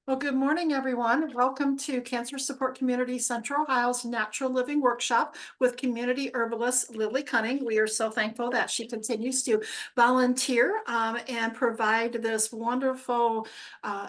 Well, good morning, everyone. Welcome to Cancer Support Community Central Ohio's Natural Living Workshop with community herbalist Lily Kunning. We are so thankful that she continues to volunteer and provide this wonderful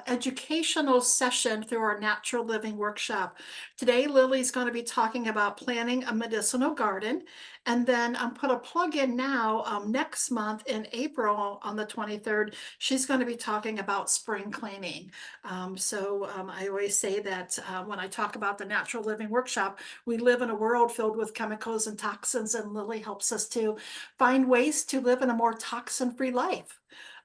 educational session through our Natural Living Workshop. Today, Lily's going to be talking about planting a medicinal garden. And then put a plug in now, next month in April on the 23rd, she's going to be talking about spring cleaning. I always say that when I talk about the Natural Living Workshop, we live in a world filled with chemicals and toxins, and Lily helps us to find ways to live in a more toxin-free life.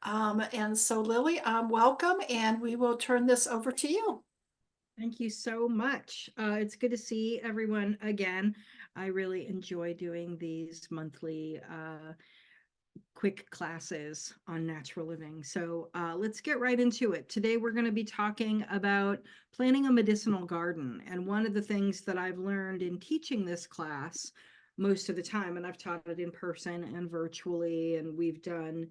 Lily, welcome, and we will turn this over to you. Thank you so much. It's good to see everyone again. I really enjoy doing these monthly quick classes on natural living. So let's get right into it. Today we're going to be talking about planting a medicinal garden. And one of the things that I've learned in teaching this class most of the time, and I've taught it in person and virtually, and we've done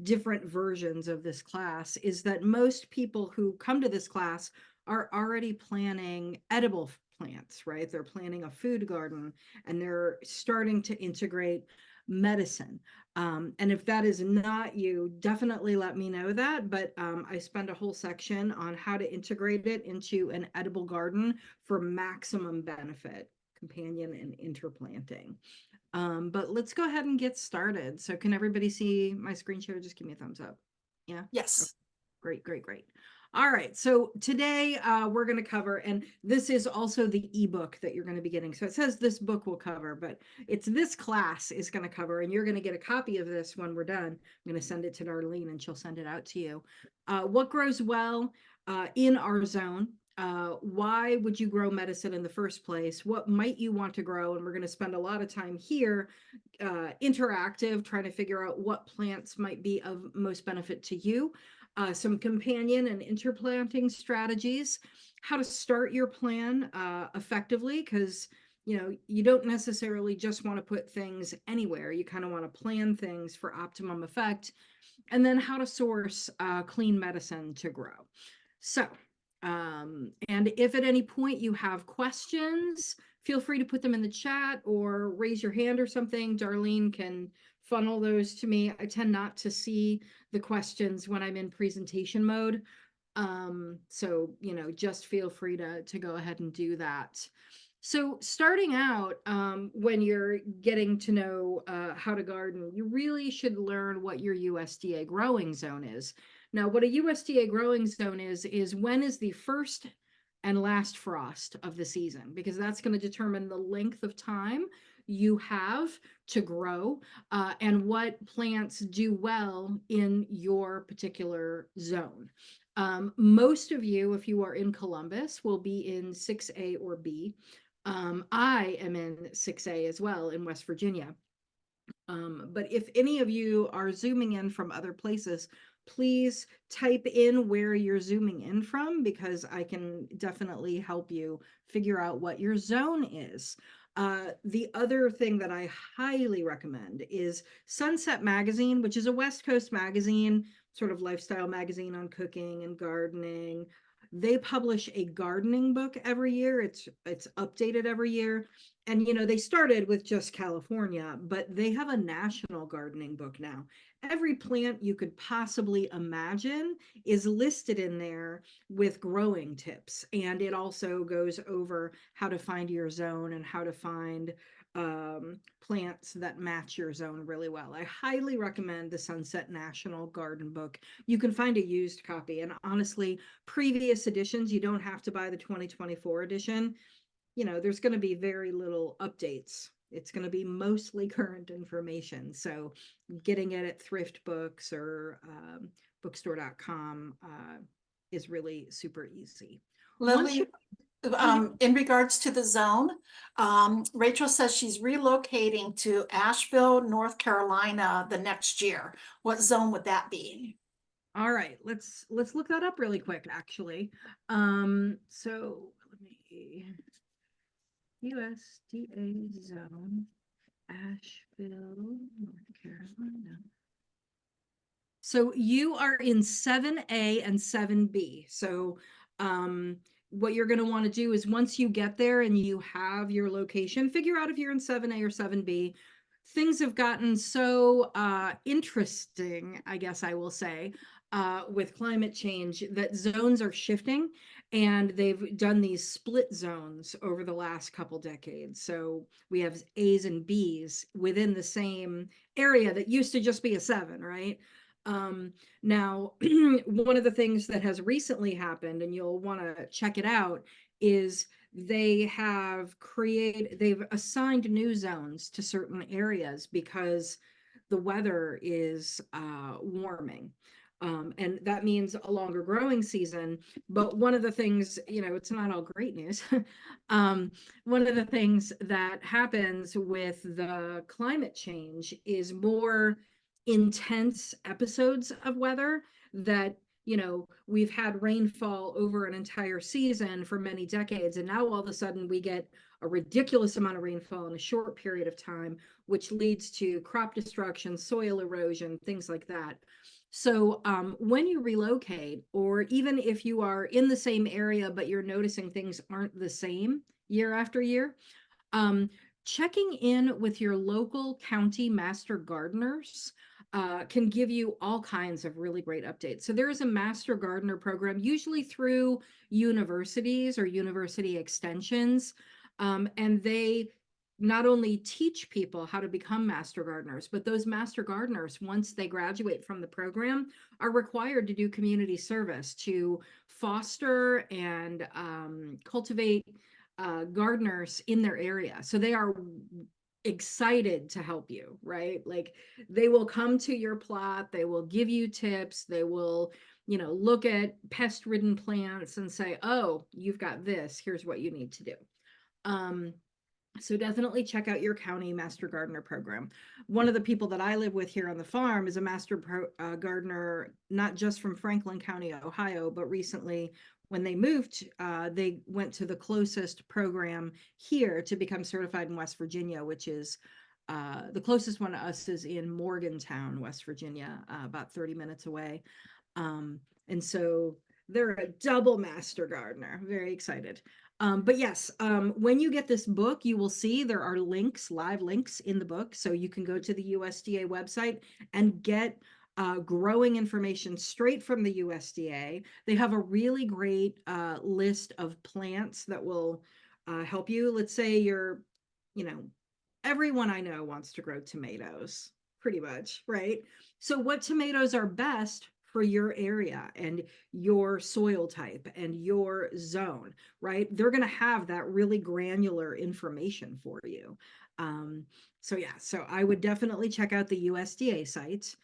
different versions of this class, is that most people who come to this class are already planning edible plants, right? They're planting a food garden and they're starting to integrate medicine. And if that is not you, definitely let me know that. But I spend a whole section on how to integrate it into an edible garden for maximum benefit, companion and interplanting. But let's go ahead and get started. So can everybody see my screen share? Just give me a thumbs up. Yeah. Okay. Yes. Great, great, great. All right, so today we're going to cover, and this is also the ebook that you're going to be getting. So it says this book will cover, but it's this class is going to cover, and you're going to get a copy of this when we're done. I'm going to send it to Darlene, and she'll send it out to you. What grows well in our zone? Why would you grow medicine in the first place? What might you want to grow? And we're going to spend a lot of time here interactive, trying to figure out what plants might be of most benefit to you. Some companion and interplanting strategies, how to start your plan effectively, because you don't necessarily just want to put things anywhere. You kind of want to plan things for optimum effect, and then how to source clean medicine to grow. So, and if at any point you have questions, feel free to put them in the chat or raise your hand or something. Darlene can funnel those to me. I tend not to see the questions when I'm in presentation mode. Just feel free to go ahead and do that. So starting out, when you're getting to know how to garden, you really should learn what your USDA growing zone is. Now, what a USDA growing zone is when is the first and last frost of the season, because that's going to determine the length of time you have to grow and what plants do well in your particular zone. Most of you, if you are in Columbus, will be in 6A or B. I am in 6A as well in West Virginia. But if any of you are zooming in from other places, please type in where you're zooming in from, because I can definitely help you figure out what your zone is. The other thing that I highly recommend is Sunset Magazine, which is a West Coast magazine, sort of lifestyle magazine on cooking and gardening. They publish a gardening book every year. It's updated every year. And they started with just California, but they have a national gardening book now. Every plant you could possibly imagine is listed in there with growing tips. And it also goes over how to find your zone and how to find plants that match your zone really well. I highly recommend the Sunset National Garden Book. You can find a used copy. And honestly, previous editions, you don't have to buy the 2024 edition. There's going to be very little updates. It's going to be mostly current information. So getting it at thrift books or bookstore.com is really super easy. Once you Lily, in regards to the zone, Rachel says she's relocating to Asheville, North Carolina the next year. What zone would that be? All right, let's look that up really quick, actually. So let me USDA zone, Asheville, North Carolina. So you are in 7A and 7B. So What you're going to want to do is once you get there and you have your location, figure out if you're in 7A or 7B. Things have gotten so interesting, I guess I will say, with climate change that zones are shifting, and they've done these split zones over the last couple decades. So we have A's and B's within the same area that used to just be a 7, right? Now, one of the things that has recently happened, and you'll want to check it out, is they've assigned new zones to certain areas because the weather is warming. And that means a longer growing season. But one of the things, it's not all great news. One of the things that happens with the climate change is more intense episodes of weather that we've had rainfall over an entire season for many decades, and now all of a sudden we get a ridiculous amount of rainfall in a short period of time, which leads to crop destruction, soil erosion, things like that. So when you relocate, or even if you are in the same area but you're noticing things aren't the same year after year, um, checking in with your local county master gardeners can give you all kinds of really great updates. So there is a master gardener program, usually through universities or university extensions, and they not only teach people how to become master gardeners, but those master gardeners, once they graduate from the program, are required to do community service to foster and cultivate gardeners in their area. So they are excited to help you, right? Like they will come to your plot, they will give you tips, they will, look at pest-ridden plants and say, oh, you've got this, here's what you need to do. So definitely check out your county master gardener program. One of the people that I live with here on the farm is a master gardener, not just from Franklin County, Ohio, but recently when they moved, they went to the closest program here to become certified in West Virginia, which is the closest one to us is in Morgantown, West Virginia, about 30 minutes away. And so they're a double master gardener. Very excited. But yes, when you get this book, you will see there are links, live links in the book. So you can go to the USDA website and get growing information straight from the USDA. They have a really great list of plants that will help you. Let's say you know, everyone I know wants to grow tomatoes, pretty much, right? So what tomatoes are best for your area and your soil type and your zone, right? They're going to have that really granular information for you. So yeah, so I would definitely check out the USDA site.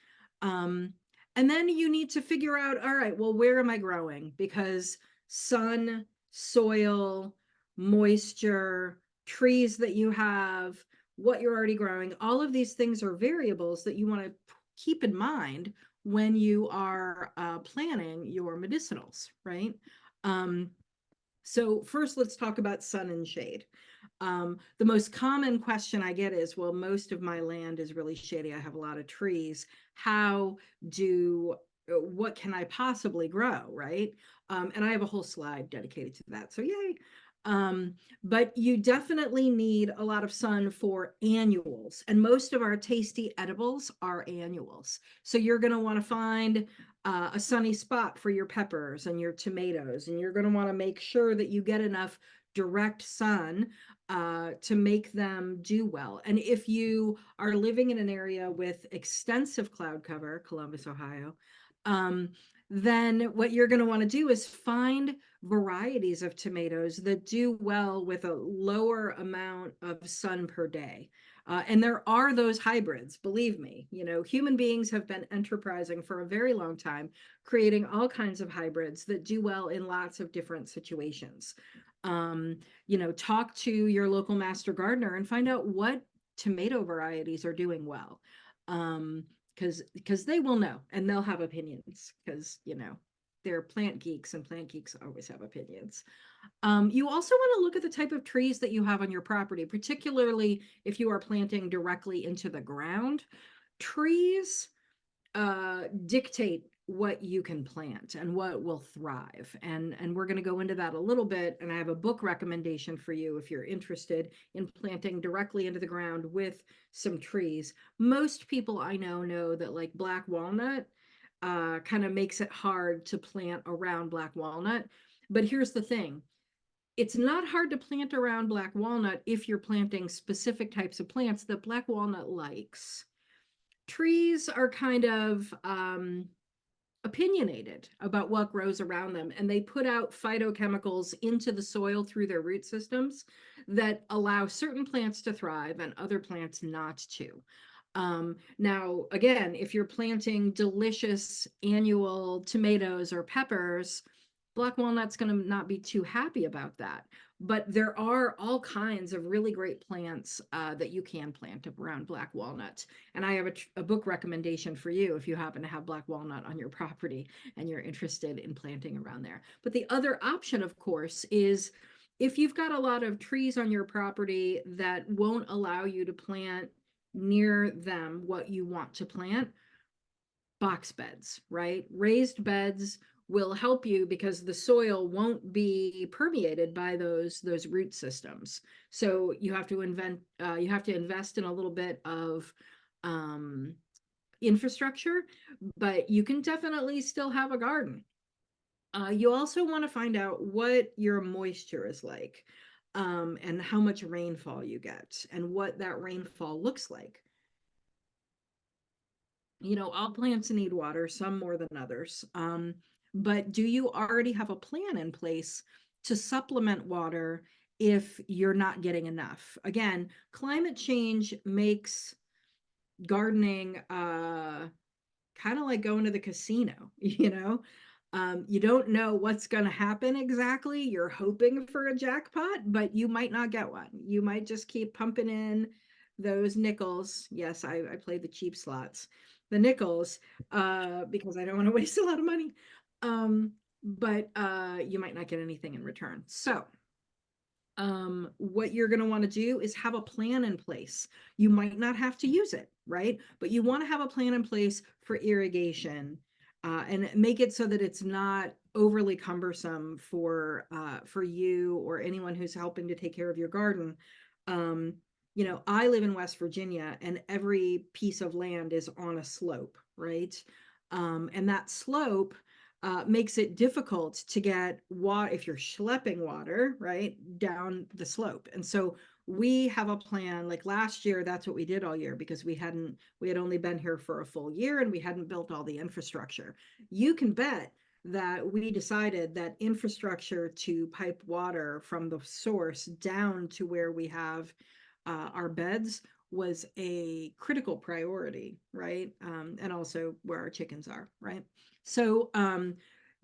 And then you need to figure out, all right, well, where am I growing? Because sun, soil, moisture, trees that you have, what you're already growing, all of these things are variables that you want to keep in mind when you are planning your medicinals, right? So first, let's talk about sun and shade. The most common question I get is, well, most of my land is really shady. I have a lot of trees. What can I possibly grow, right? And I have a whole slide dedicated to that. So yay. But you definitely need a lot of sun for annuals. And most of our tasty edibles are annuals. So you're going to want to find a sunny spot for your peppers and your tomatoes. And you're going to want to make sure that you get enough direct sun to make them do well. And if you are living in an area with extensive cloud cover, Columbus, Ohio, then what you're going to want to do is find varieties of tomatoes that do well with a lower amount of sun per day. And there are those hybrids, believe me. Human beings have been enterprising for a very long time, creating all kinds of hybrids that do well in lots of different situations. Talk to your local master gardener and find out what tomato varieties are doing well. Because they will know and they'll have opinions because they're plant geeks and plant geeks always have opinions. You also want to look at the type of trees that you have on your property, particularly if you are planting directly into the ground. Trees dictate what you can plant and what will thrive. And we're going to go into that a little bit. And I have a book recommendation for you if you're interested in planting directly into the ground with some trees. Most people I know that like black walnut kind of makes it hard to plant around black walnut. But here's the thing. It's not hard to plant around black walnut if you're planting specific types of plants that black walnut likes. Trees are kind of opinionated about what grows around them, and they put out phytochemicals into the soil through their root systems that allow certain plants to thrive and other plants not to. Now, again, if you're planting delicious annual tomatoes or peppers, black walnut's going to not be too happy about that. But there are all kinds of really great plants that you can plant around black walnut. And I have a book recommendation for you if you happen to have black walnut on your property and you're interested in planting around there. But the other option, of course, is if you've got a lot of trees on your property that won't allow you to plant near them what you want to plant, box beds, right? Raised beds will help you because the soil won't be permeated by those root systems. So you have to invest in a little bit of infrastructure, but you can definitely still have a garden. You also want to find out what your moisture is like, and how much rainfall you get and what that rainfall looks like. All plants need water, some more than others. But do you already have a plan in place to supplement water if you're not getting enough? Again, climate change makes gardening kind of like going to the casino, you don't know what's going to happen exactly. You're hoping for a jackpot, but you might not get one. You might just keep pumping in those nickels. Yes, I play the cheap slots, the nickels, because I don't want to waste a lot of money. But you might not get anything in return. So what you're going to want to do is have a plan in place. You might not have to use it, right? But you want to have a plan in place for irrigation, and make it so that it's not overly cumbersome for you or anyone who's helping to take care of your garden. I live in West Virginia, and every piece of land is on a slope, right? And that slope makes it difficult to get water if you're schlepping water, right, down the slope. And so we have a plan. Like last year, that's what we did all year because we had only been here for a full year and we hadn't built all the infrastructure. You can bet that we decided that infrastructure to pipe water from the source down to where we have our beds was a critical priority, right? And also where our chickens are, right? So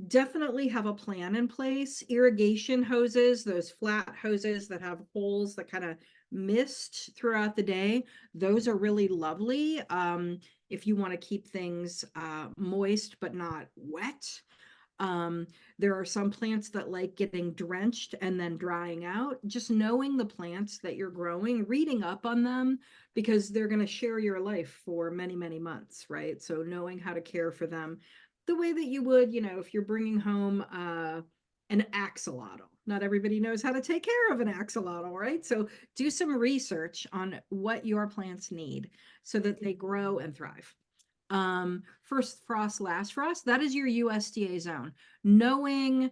definitely have a plan in place. Irrigation hoses, those flat hoses that have holes that kind of mist throughout the day, those are really lovely if you want to keep things moist but not wet. There are some plants that like getting drenched and then drying out. Just knowing the plants that you're growing, reading up on them, because they're going to share your life for many, many months, right? So knowing how to care for them the way that you would, if you're bringing home an axolotl. Not everybody knows how to take care of an axolotl, right? So do some research on what your plants need so that they grow and thrive. First frost, last frost, that is your USDA zone. Knowing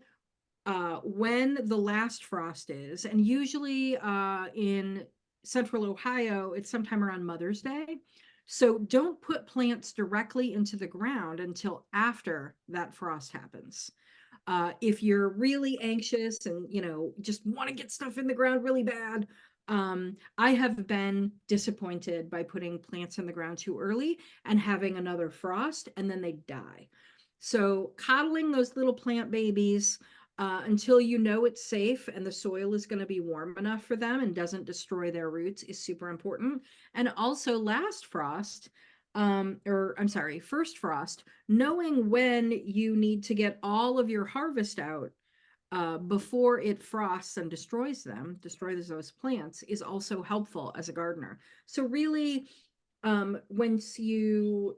when the last frost is, and usually in central Ohio, it's sometime around Mother's Day. So don't put plants directly into the ground until after that frost happens. If you're really anxious and just want to get stuff in the ground really bad, I have been disappointed by putting plants in the ground too early and having another frost and then they die. So coddling those little plant babies until it's safe and the soil is going to be warm enough for them and doesn't destroy their roots is super important. And also last frost, or I'm sorry, first frost, knowing when you need to get all of your harvest out before it frosts and destroys those plants is also helpful as a gardener. So really, once you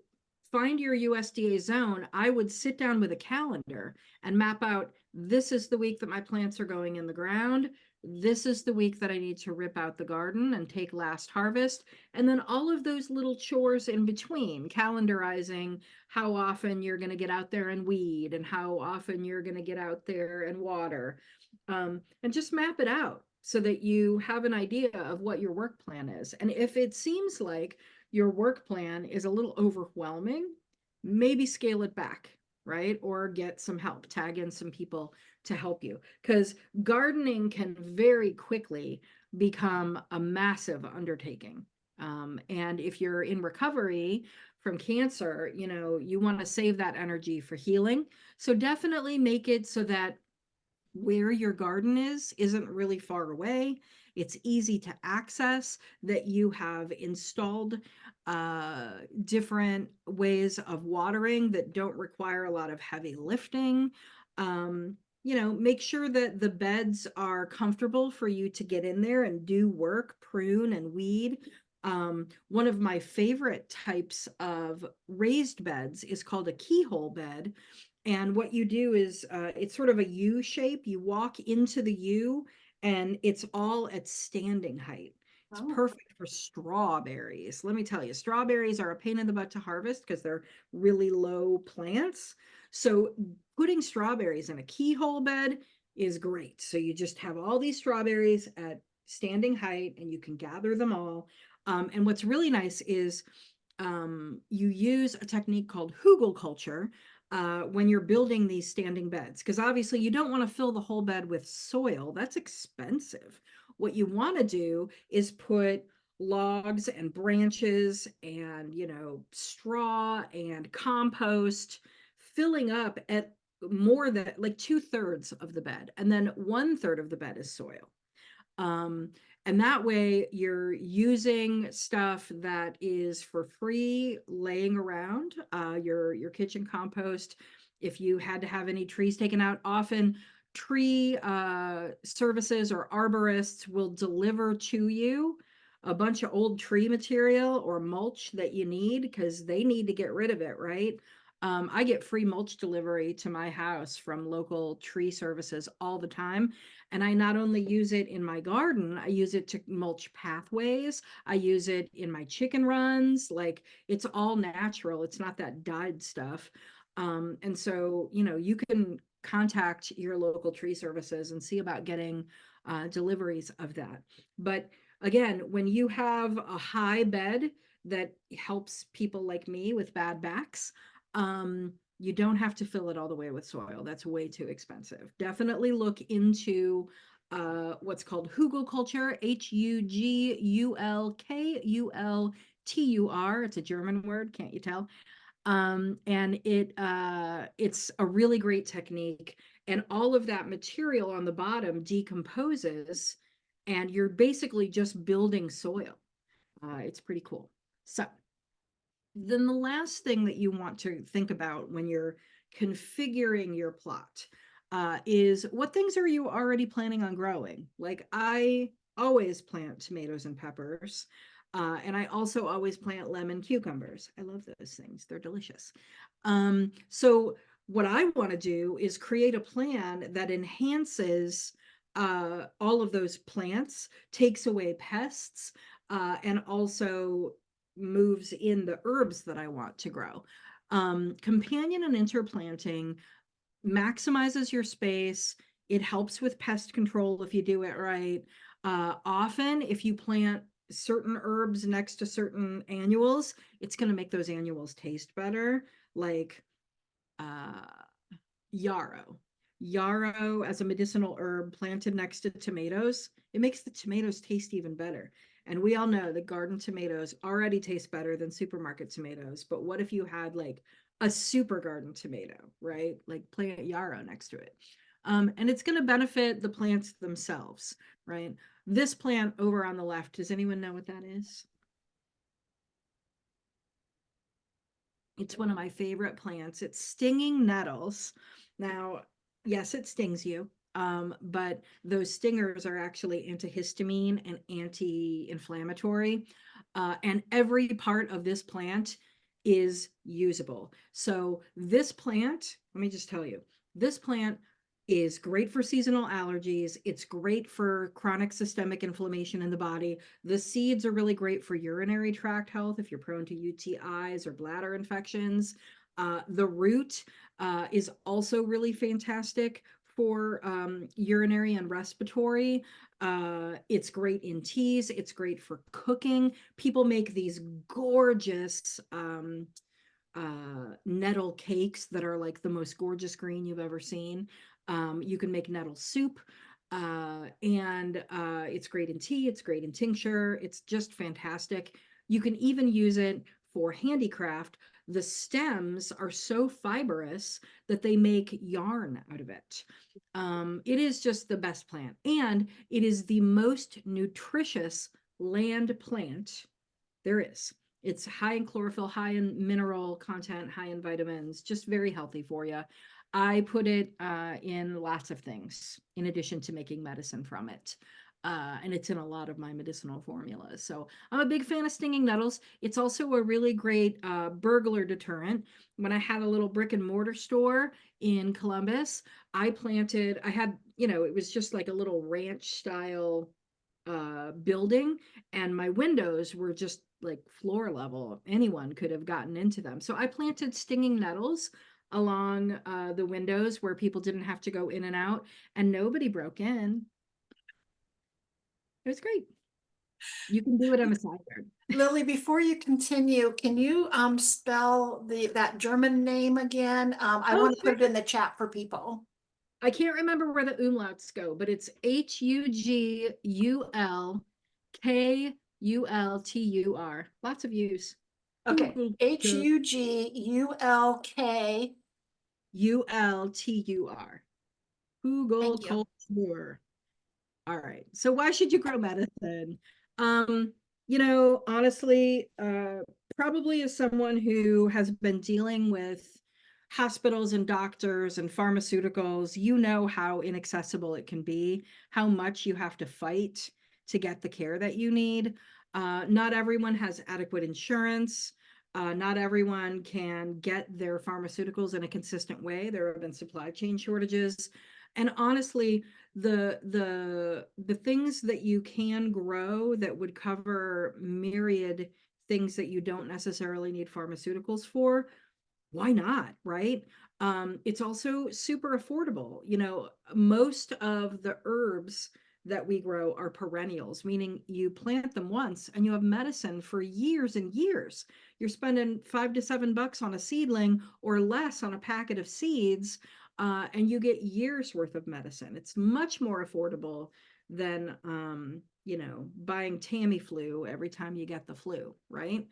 find your USDA zone, I would sit down with a calendar and map out, this is the week that my plants are going in the ground. This is the week that I need to rip out the garden and take last harvest. And then all of those little chores in between, calendarizing how often you're going to get out there and weed and how often you're going to get out there and water. And just map it out so that you have an idea of what your work plan is. And if it seems like your work plan is a little overwhelming, maybe scale it back, right? Or get some help, tag in some people to help you. Because gardening can very quickly become a massive undertaking. And if you're in recovery from cancer, you want to save that energy for healing. So definitely make it so that where your garden isn't really far away. It's easy to access, that you have installed different ways of watering that don't require a lot of heavy lifting. Make sure that the beds are comfortable for you to get in there and do work, prune and weed. One of my favorite types of raised beds is called a keyhole bed. And what you do is it's sort of a U shape. You walk into the U and it's all at standing height. It's Oh, perfect for strawberries. Let me tell you, strawberries are a pain in the butt to harvest because they're really low plants. So putting strawberries in a keyhole bed is great. So you just have all these strawberries at standing height and you can gather them all. And what's really nice is you use a technique called hugelkultur when you're building these standing beds, because obviously you don't want to fill the whole bed with soil. That's expensive. What you want to do is put logs and branches and, straw and compost, filling up at more than like 2/3 of the bed. And then 1/3 of the bed is soil. Um, and that way you're using stuff that is for free laying around, your kitchen compost. If you had to have any trees taken out, often tree services or arborists will deliver to you a bunch of old tree material or mulch that you need because they need to get rid of it, right? I get free mulch delivery to my house from local tree services all the time. And I not only use it in my garden, I use it to mulch pathways. I use it in my chicken runs. Like, it's all natural. It's not that dyed stuff. And so, you can contact your local tree services and see about getting deliveries of that. But again, when you have a high bed that helps people like me with bad backs, you don't have to fill it all the way with soil. That's way too expensive. Definitely look into what's called hugelkultur, Hugulkultur. It's a German word, can't you tell? And it's a really great technique. And all of that material on the bottom decomposes, and you're basically just building soil. It's pretty cool. So then the last thing that you want to think about when you're configuring your plot is, what things are you already planning on growing? Like, I always plant tomatoes and peppers. And I also always plant lemon cucumbers. I love those things. They're delicious. So what I want to do is create a plan that enhances all of those plants, takes away pests, and also moves in the herbs that I want to grow. Companion and interplanting maximizes your space. It helps with pest control if you do it right. Often, if you plant certain herbs next to certain annuals, it's going to make those annuals taste better. Like uh, yarrow. Yarrow as a medicinal herb planted next to tomatoes, it makes the tomatoes taste even better. And we all know that garden tomatoes already taste better than supermarket tomatoes. But what if you had like a super garden tomato, right? Like plant yarrow next to it. And it's going to benefit the plants themselves, right? This plant over on the left, does anyone know what that is? It's one of my favorite plants. It's stinging nettles. Now, yes, it stings you, but those stingers are actually antihistamine and anti-inflammatory. And every part of this plant is usable. So this plant, let me just tell you, this plant is great for seasonal allergies. It's great for chronic systemic inflammation in the body. The seeds are really great for urinary tract health if you're prone to UTIs or bladder infections. The root is also really fantastic for urinary and respiratory. It's great in teas. It's great for cooking. People make these gorgeous nettle cakes that are like the most gorgeous green you've ever seen. You can make nettle soup, and it's great in tea. It's great in tincture. It's just fantastic. You can even use it for handicraft. The stems are so fibrous that they make yarn out of it. It is just the best plant, and it is the most nutritious land plant there is. It's high in chlorophyll, high in mineral content, high in vitamins, just very healthy for you. I put it in lots of things in addition to making medicine from it. And it's in a lot of my medicinal formulas. So I'm a big fan of stinging nettles. It's also a really great burglar deterrent. When I had a little brick and mortar store in Columbus, I had, it was just like a little ranch style building, and my windows were just like floor level. Anyone could have gotten into them. So I planted stinging nettles along the windows where people didn't have to go in and out, and nobody broke in. It was great. You can do it on a side yard. Lily, before you continue, can you spell that German name again? I Oh, want to put it in the chat for people. I can't remember where the umlauts go, but it's Hugultur. Lots of U's. Okay, Hugulk. Ultur. Google Thank you. culture. All right. So why should you grow medicine? Honestly, probably as someone who has been dealing with hospitals and doctors and pharmaceuticals, you know how inaccessible it can be, how much you have to fight to get the care that you need. Not everyone has adequate insurance. Not everyone can get their pharmaceuticals in a consistent way. There have been supply chain shortages. And honestly, the things that you can grow that would cover myriad things that you don't necessarily need pharmaceuticals for, why not, right? It's also super affordable. Most of the herbs that we grow are perennials, meaning you plant them once and you have medicine for years and years. You're spending $5 to $7 on a seedling or less on a packet of seeds, and you get years worth of medicine. It's much more affordable than buying Tamiflu every time you get the flu, right?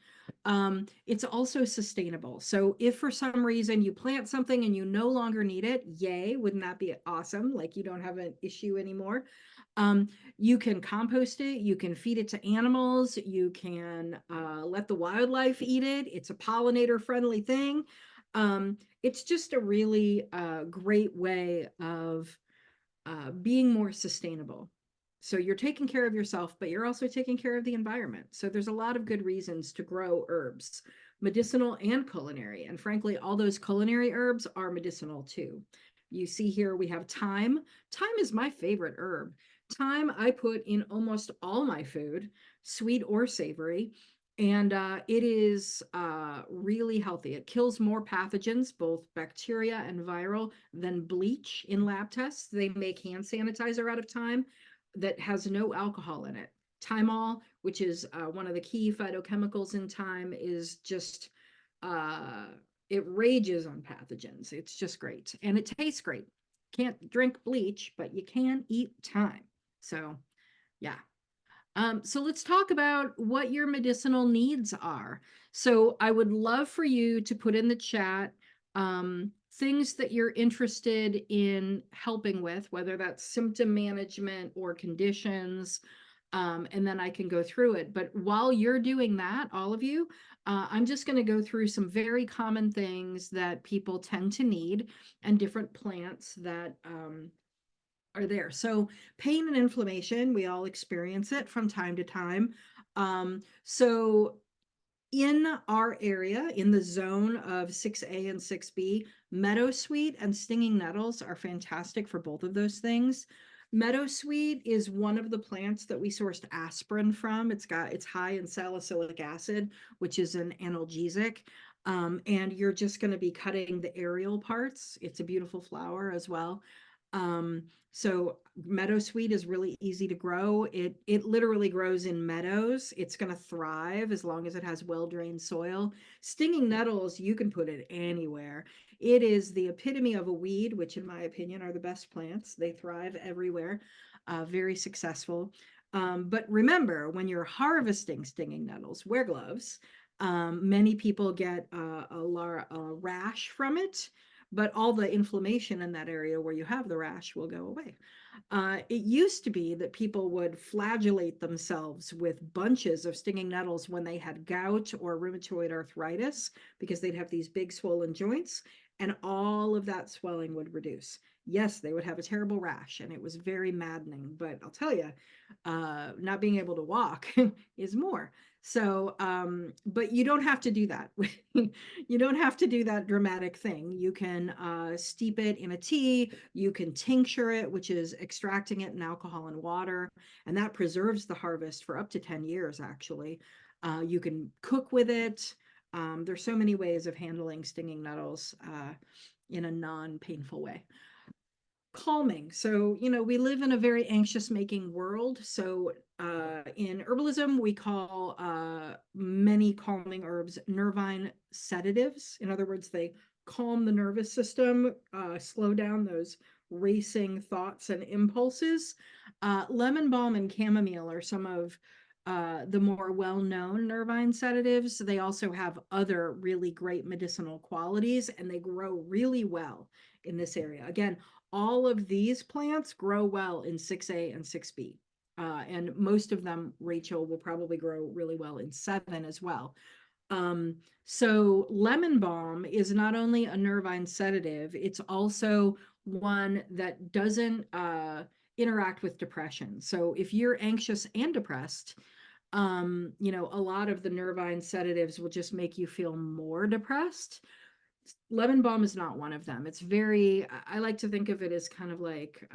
It's also sustainable. So if for some reason you plant something and you no longer need it, yay, wouldn't that be awesome? Like you don't have an issue anymore. You can compost it, you can feed it to animals, you can let the wildlife eat it. It's a pollinator friendly thing. It's just a really great way of being more sustainable. So you're taking care of yourself, but you're also taking care of the environment. So there's a lot of good reasons to grow herbs, medicinal and culinary. And frankly, all those culinary herbs are medicinal too. You see here we have thyme. Thyme is my favorite herb. Thyme I put in almost all my food, sweet or savory. And it is really healthy. It kills more pathogens, both bacteria and viral, than bleach in lab tests. They make hand sanitizer out of thyme that has no alcohol in it. Thymol, which is one of the key phytochemicals in thyme, is just, it rages on pathogens. It's just great. And it tastes great. Can't drink bleach, but you can eat thyme. So, yeah. So let's talk about what your medicinal needs are. So I would love for you to put in the chat things that you're interested in helping with, whether that's symptom management or conditions, and then I can go through it. But while you're doing that, all of you, I'm just going to go through some very common things that people tend to need and different plants that are there. So pain and inflammation, we all experience it from time to time. So In our area, in the zone of 6A and 6B, meadowsweet and stinging nettles are fantastic for both of those things. Meadowsweet is one of the plants that we sourced aspirin from. It's high in salicylic acid, which is an analgesic. And you're just going to be cutting the aerial parts. It's a beautiful flower as well. So meadowsweet is really easy to grow. It literally grows in meadows. It's going to thrive as long as it has well-drained soil. Stinging nettles, you can put it anywhere. It is the epitome of a weed, which in my opinion are the best plants. They thrive everywhere, very successful. But remember, when you're harvesting stinging nettles, wear gloves. Many people get a rash from it, but all the inflammation in that area where you have the rash will go away. It used to be that people would flagellate themselves with bunches of stinging nettles when they had gout or rheumatoid arthritis, because they'd have these big swollen joints, and all of that swelling would reduce. Yes, they would have a terrible rash, and it was very maddening. But I'll tell you, not being able to walk is more. So, but you don't have to do that. You don't have to do that dramatic thing. You can steep it in a tea. You can tincture it, which is extracting it in alcohol and water, and that preserves the harvest for up to 10 years, actually. You can cook with it. There's so many ways of handling stinging nettles in a non-painful way. Calming. So, we live in a very anxious making world. So, in herbalism, we call many calming herbs nervine sedatives. In other words, they calm the nervous system, slow down those racing thoughts and impulses. Lemon balm and chamomile are some of the more well-known nervine sedatives. They also have other really great medicinal qualities, and they grow really well in this area. Again, all of these plants grow well in 6A and 6B. And most of them, Rachel, will probably grow really well in 7 as well. So lemon balm is not only a nervine sedative, it's also one that doesn't interact with depression. So if you're anxious and depressed, a lot of the nervine sedatives will just make you feel more depressed. Lemon balm is not one of them. I like to think of it as kind of like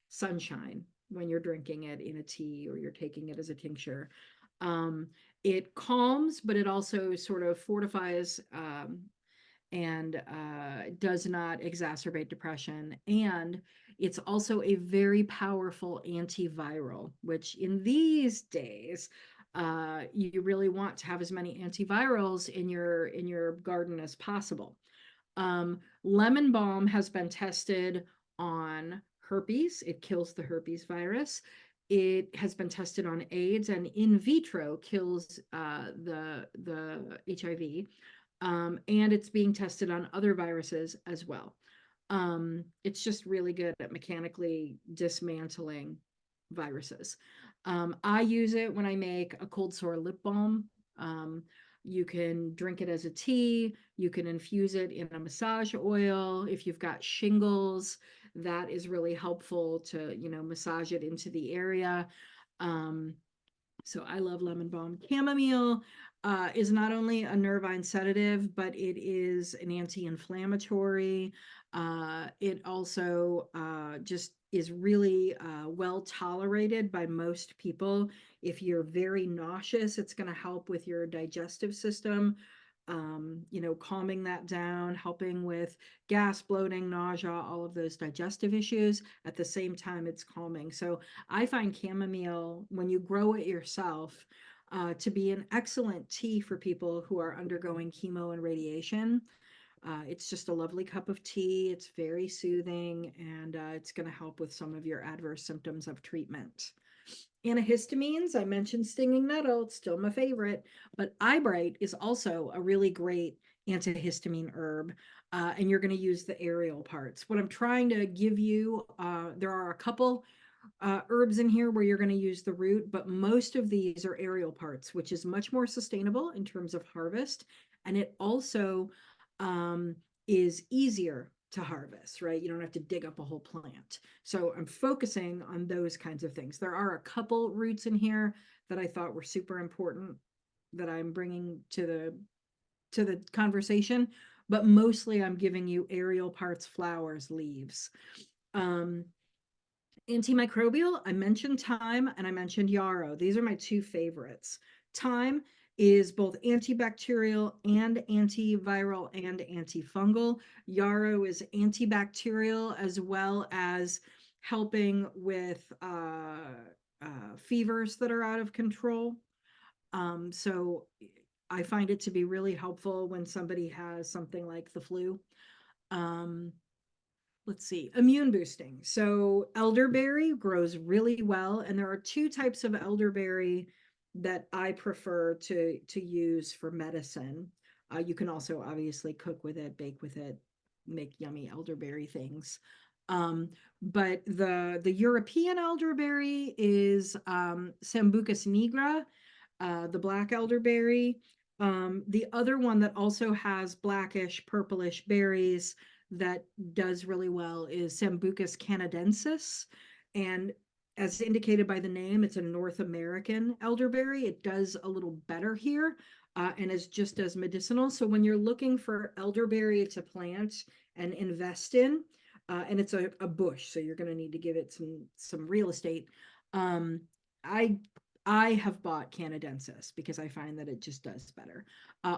sunshine when you're drinking it in a tea or you're taking it as a tincture. It calms, but it also sort of fortifies and does not exacerbate depression. And it's also a very powerful antiviral, which in these days, you really want to have as many antivirals in your garden as possible. Lemon balm has been tested on herpes. It kills the herpes virus. It has been tested on AIDS, and in vitro kills the HIV. And it's being tested on other viruses as well. It's just really good at mechanically dismantling viruses. I use it when I make a cold sore lip balm. You can drink it as a tea. You can infuse it in a massage oil. If you've got shingles, that is really helpful to, massage it into the area. So I love lemon balm. Chamomile is not only a nervine sedative, but it is an anti-inflammatory. It also just is really well tolerated by most people. If you're very nauseous, it's going to help with your digestive system. Calming that down, helping with gas, bloating, nausea, all of those digestive issues. At the same time, it's calming. So I find chamomile, when you grow it yourself, to be an excellent tea for people who are undergoing chemo and radiation. It's just a lovely cup of tea. It's very soothing, and it's going to help with some of your adverse symptoms of treatment. Antihistamines, I mentioned stinging nettle, it's still my favorite, but eyebright is also a really great antihistamine herb, and you're going to use the aerial parts. What I'm trying to give you, there are a couple herbs in here where you're going to use the root, but most of these are aerial parts, which is much more sustainable in terms of harvest, and it also is easier to harvest, right? You don't have to dig up a whole plant. So I'm focusing on those kinds of things. There are a couple roots in here that I thought were super important. that I'm bringing to the conversation, but mostly I'm giving you aerial parts, flowers, leaves. Um, Antimicrobial, I mentioned thyme and I mentioned yarrow. These are my two favorites. Thyme is both antibacterial and antiviral and antifungal. Yarrow is antibacterial as well as helping with fevers that are out of control. So I find it to be really helpful when somebody has something like the flu. Um, let's see, immune boosting. So elderberry grows really well, and there are two types of elderberry that I prefer to use for medicine. You can also obviously cook with it, bake with it, make yummy elderberry things. Um, but the European elderberry is Sambucus nigra, the black elderberry. The other one that also has blackish, purplish berries that does really well is Sambucus canadensis. And as indicated by the name, it's a North American elderberry. It does a little better here and is just as medicinal. So when you're looking for elderberry to plant and invest in, and it's a bush, so you're going to need to give it some real estate. Um, I I have bought canadensis because I find that it just does better.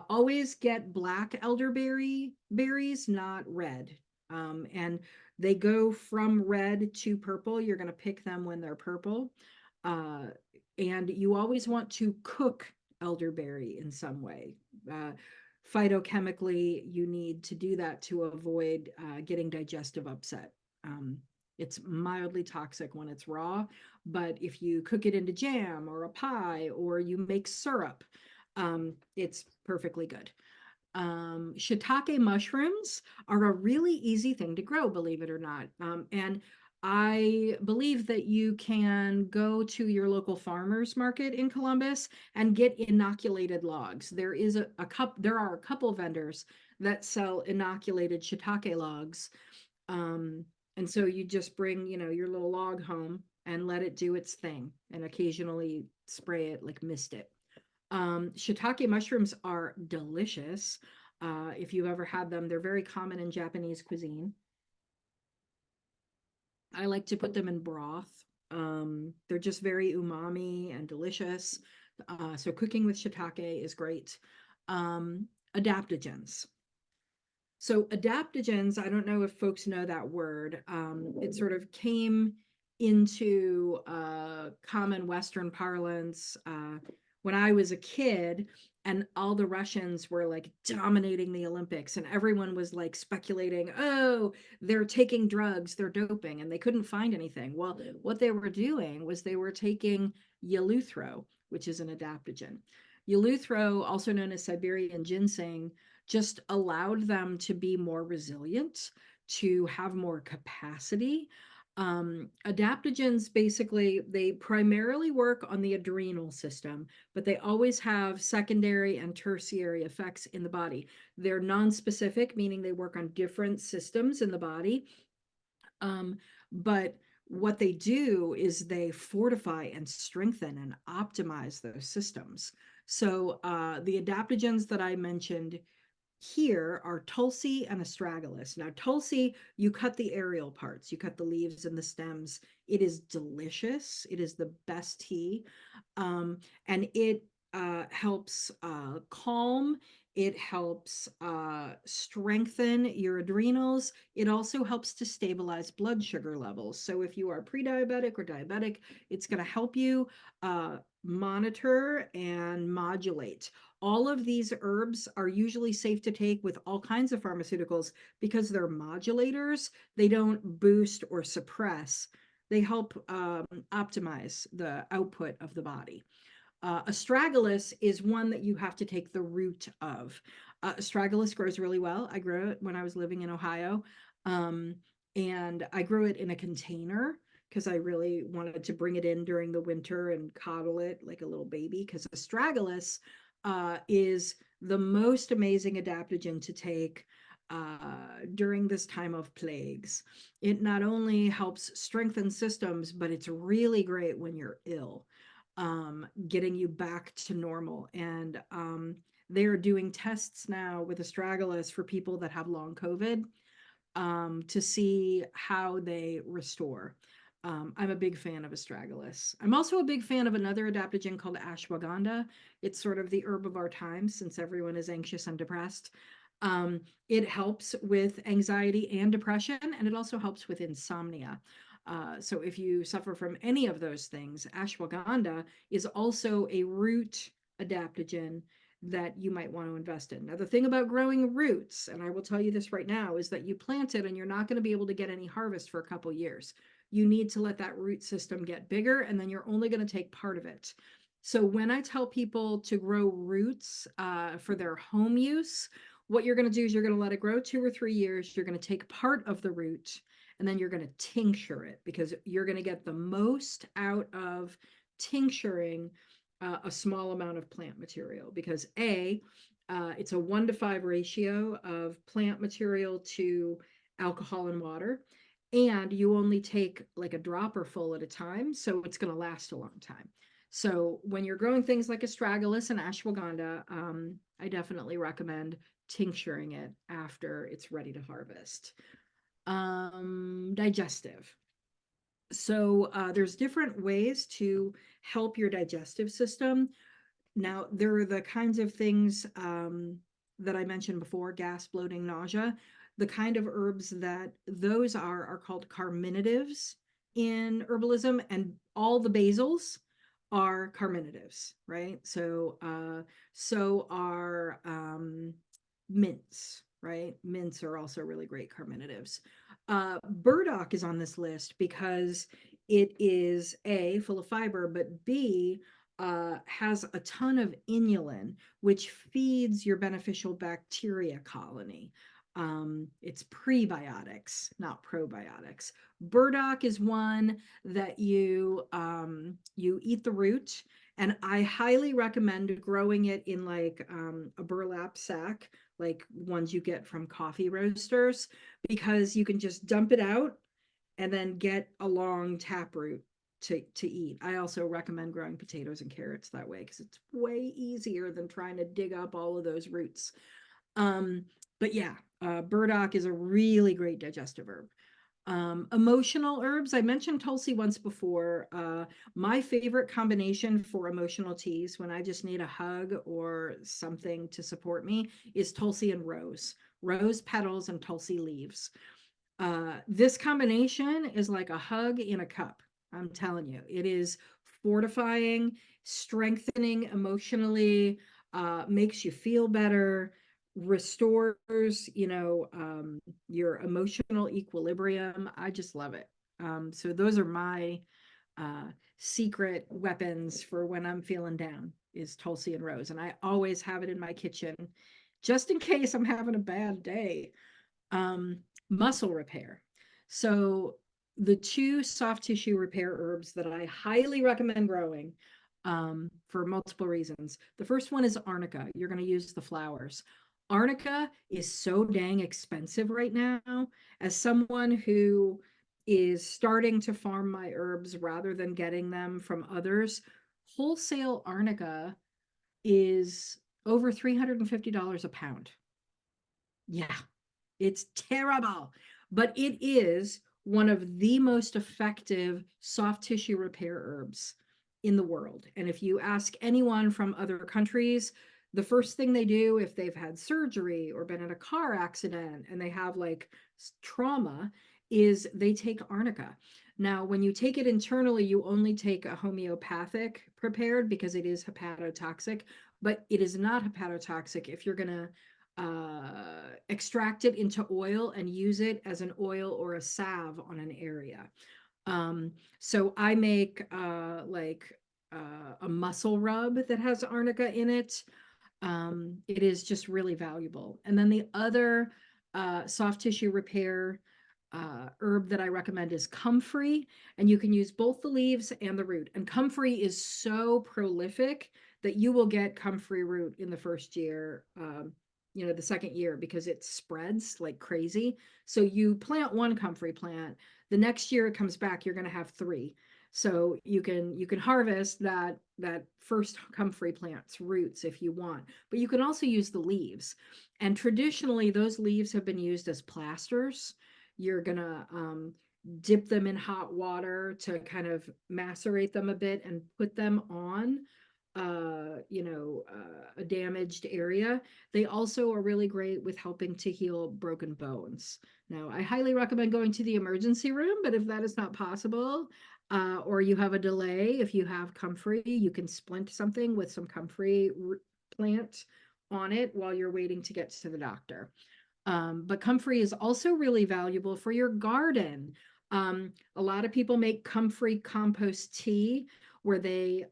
Always get black elderberry berries, not red. And they go from red to purple. You're going to pick them when they're purple. Uh, and you always want to cook elderberry in some way. Phytochemically, you need to do that to avoid getting digestive upset. Um, it's mildly toxic when it's raw, but if you cook it into jam or a pie or you make syrup, it's perfectly good. Shiitake mushrooms are a really easy thing to grow, believe it or not. And I believe that you can go to your local farmers market in Columbus and get inoculated logs. There are a couple vendors that sell inoculated shiitake logs. Um, and so you just bring, your little log home and let it do its thing and occasionally spray it, like mist it. Shiitake mushrooms are delicious. If you've ever had them, they're very common in Japanese cuisine. I like to put them in broth. They're just very umami and delicious. So cooking with shiitake is great. Um, Adaptogens. So adaptogens, I don't know if folks know that word. It sort of came into common Western parlance when I was a kid, and all the Russians were like dominating the Olympics, and everyone was like speculating, oh, they're taking drugs, they're doping, and they couldn't find anything. Well, what they were doing was they were taking Eleuthero, which is an adaptogen. Eleuthero, also known as Siberian ginseng, just allowed them to be more resilient, to have more capacity. Adaptogens basically, they primarily work on the adrenal system, but they always have secondary and tertiary effects in the body. They're non-specific, meaning they work on different systems in the body. But what they do is they fortify and strengthen and optimize those systems. So the adaptogens that I mentioned here are Tulsi and astragalus. Now, Tulsi, you cut the aerial parts, you cut the leaves and the stems. It is delicious. It is the best tea. And it helps calm, it helps strengthen your adrenals. It also helps to stabilize blood sugar levels. So if you are pre-diabetic or diabetic, it's going to help you monitor and modulate. All of these herbs are usually safe to take with all kinds of pharmaceuticals because they're modulators. They don't boost or suppress. They help optimize the output of the body. Astragalus is one that you have to take the root of. Astragalus grows really well. I grew it when I was living in Ohio. Um, and I grew it in a container because I really wanted to bring it in during the winter and coddle it like a little baby. Because astragalus is the most amazing adaptogen to take during this time of plagues. It not only helps strengthen systems, but it's really great when you're ill. getting you back to normal. And they are doing tests now with astragalus for people that have long COVID, to see how they restore. I'm a big fan of astragalus. I'm also a big fan of another adaptogen called ashwagandha. It's sort of the herb of our time since everyone is anxious and depressed. It helps with anxiety and depression, and it also helps with insomnia. So if you suffer from any of those things, ashwagandha is also a root adaptogen that you might want to invest in. Now, the thing about growing roots, and I will tell you this right now, is that you plant it and you're not going to be able to get any harvest for a couple years. You need to let that root system get bigger, and then you're only going to take part of it. So when I tell people to grow roots for their home use, what you're going to do is you're going to let it grow 2 or 3 years. You're going to take part of the root, and then you're going to tincture it, because you're going to get the most out of tincturing a small amount of plant material, because it's a 1 to 5 ratio of plant material to alcohol and water, and you only take like a dropper full at a time, so it's going to last a long time. So when you're growing things like astragalus and ashwagandha, I definitely recommend tincturing it after it's ready to harvest. Digestive. So there's different ways to help your digestive system. Now, there are the kinds of things that I mentioned before: gas, bloating, nausea. The kind of herbs that those are called carminatives in herbalism, and all the basils are carminatives, right? So are mints, right? Mints are also really great carminatives. Burdock is on this list because it is A, full of fiber, but B, has a ton of inulin, which feeds your beneficial bacteria colony. It's prebiotics, not probiotics. Burdock is one that you eat the root, and I highly recommend growing it in like a burlap sack, like ones you get from coffee roasters, because you can just dump it out and then get a long taproot to eat. I also recommend growing potatoes and carrots that way, because it's way easier than trying to dig up all of those roots. But yeah, burdock is a really great digestive herb. Emotional herbs, I mentioned Tulsi once before. My favorite combination for emotional teas when I just need a hug or something to support me is Tulsi and rose. Rose petals and Tulsi leaves. This combination is like a hug in a cup. I'm telling you, it is fortifying, strengthening emotionally, makes you feel better, restores, your emotional equilibrium. I just love it. So those are my secret weapons for when I'm feeling down, is Tulsi and rose. And I always have it in my kitchen just in case I'm having a bad day. Um, Muscle repair. So the two soft tissue repair herbs that I highly recommend growing, for multiple reasons. The first one is arnica. You're going to use the flowers. Arnica is so dang expensive right now. As someone who is starting to farm my herbs rather than getting them from others, wholesale arnica is over $350 a pound. Yeah, it's terrible, but it is one of the most effective soft tissue repair herbs in the world. And if you ask anyone from other countries, the first thing they do if they've had surgery or been in a car accident and they have like trauma is they take arnica. Now, when you take it internally, you only take a homeopathic prepared because it is hepatotoxic, but it is not hepatotoxic if you're going to extract it into oil and use it as an oil or a salve on an area. So I make a muscle rub that has arnica in it. It is just really valuable. And then the other soft tissue repair herb that I recommend is comfrey, and you can use both the leaves and the root. And comfrey is so prolific that you will get comfrey root in the first year, the second year, because it spreads like crazy. So you plant one comfrey plant, the next year it comes back, you're going to have three. So you can harvest that first comfrey plant's roots if you want, but you can also use the leaves. And traditionally, those leaves have been used as plasters. You're gonna dip them in hot water to kind of macerate them a bit and put them on a damaged area. They also are really great with helping to heal broken bones. Now, I highly recommend going to the emergency room, but if that is not possible, or you have a delay, if you have comfrey, you can splint something with some comfrey plant on it while you're waiting to get to the doctor. But comfrey is also really valuable for your garden. A lot of people make comfrey compost tea where they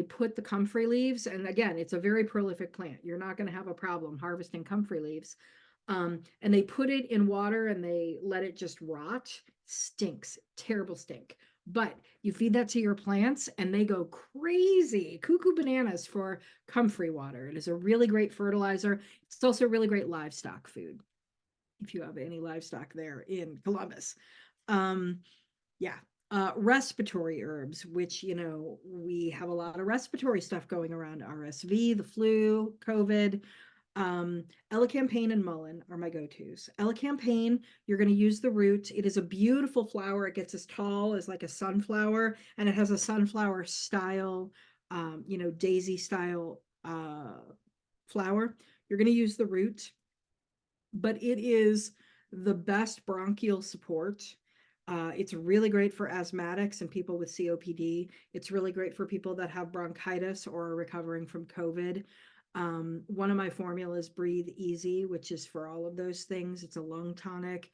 put the comfrey leaves, and again, it's a very prolific plant. You're not going to have a problem harvesting comfrey leaves. And they put it in water and they let it just rot. Stinks, terrible stink. But you feed that to your plants and they go crazy, cuckoo bananas for comfrey water. It is a really great fertilizer. It's also really great livestock food if you have any livestock there in Columbus. Um, yeah. Respiratory herbs, which, we have a lot of respiratory stuff going around: RSV, the flu, COVID. Elecampane and mullein are my go-tos. Elecampane, you're going to use the root. It is a beautiful flower. It gets as tall as like a sunflower, and it has a sunflower style, daisy style flower. You're going to use the root, but it is the best bronchial support. It's really great for asthmatics and people with COPD. It's really great for people that have bronchitis or are recovering from COVID. One of my formulas, Breathe Easy, which is for all of those things. It's a lung tonic.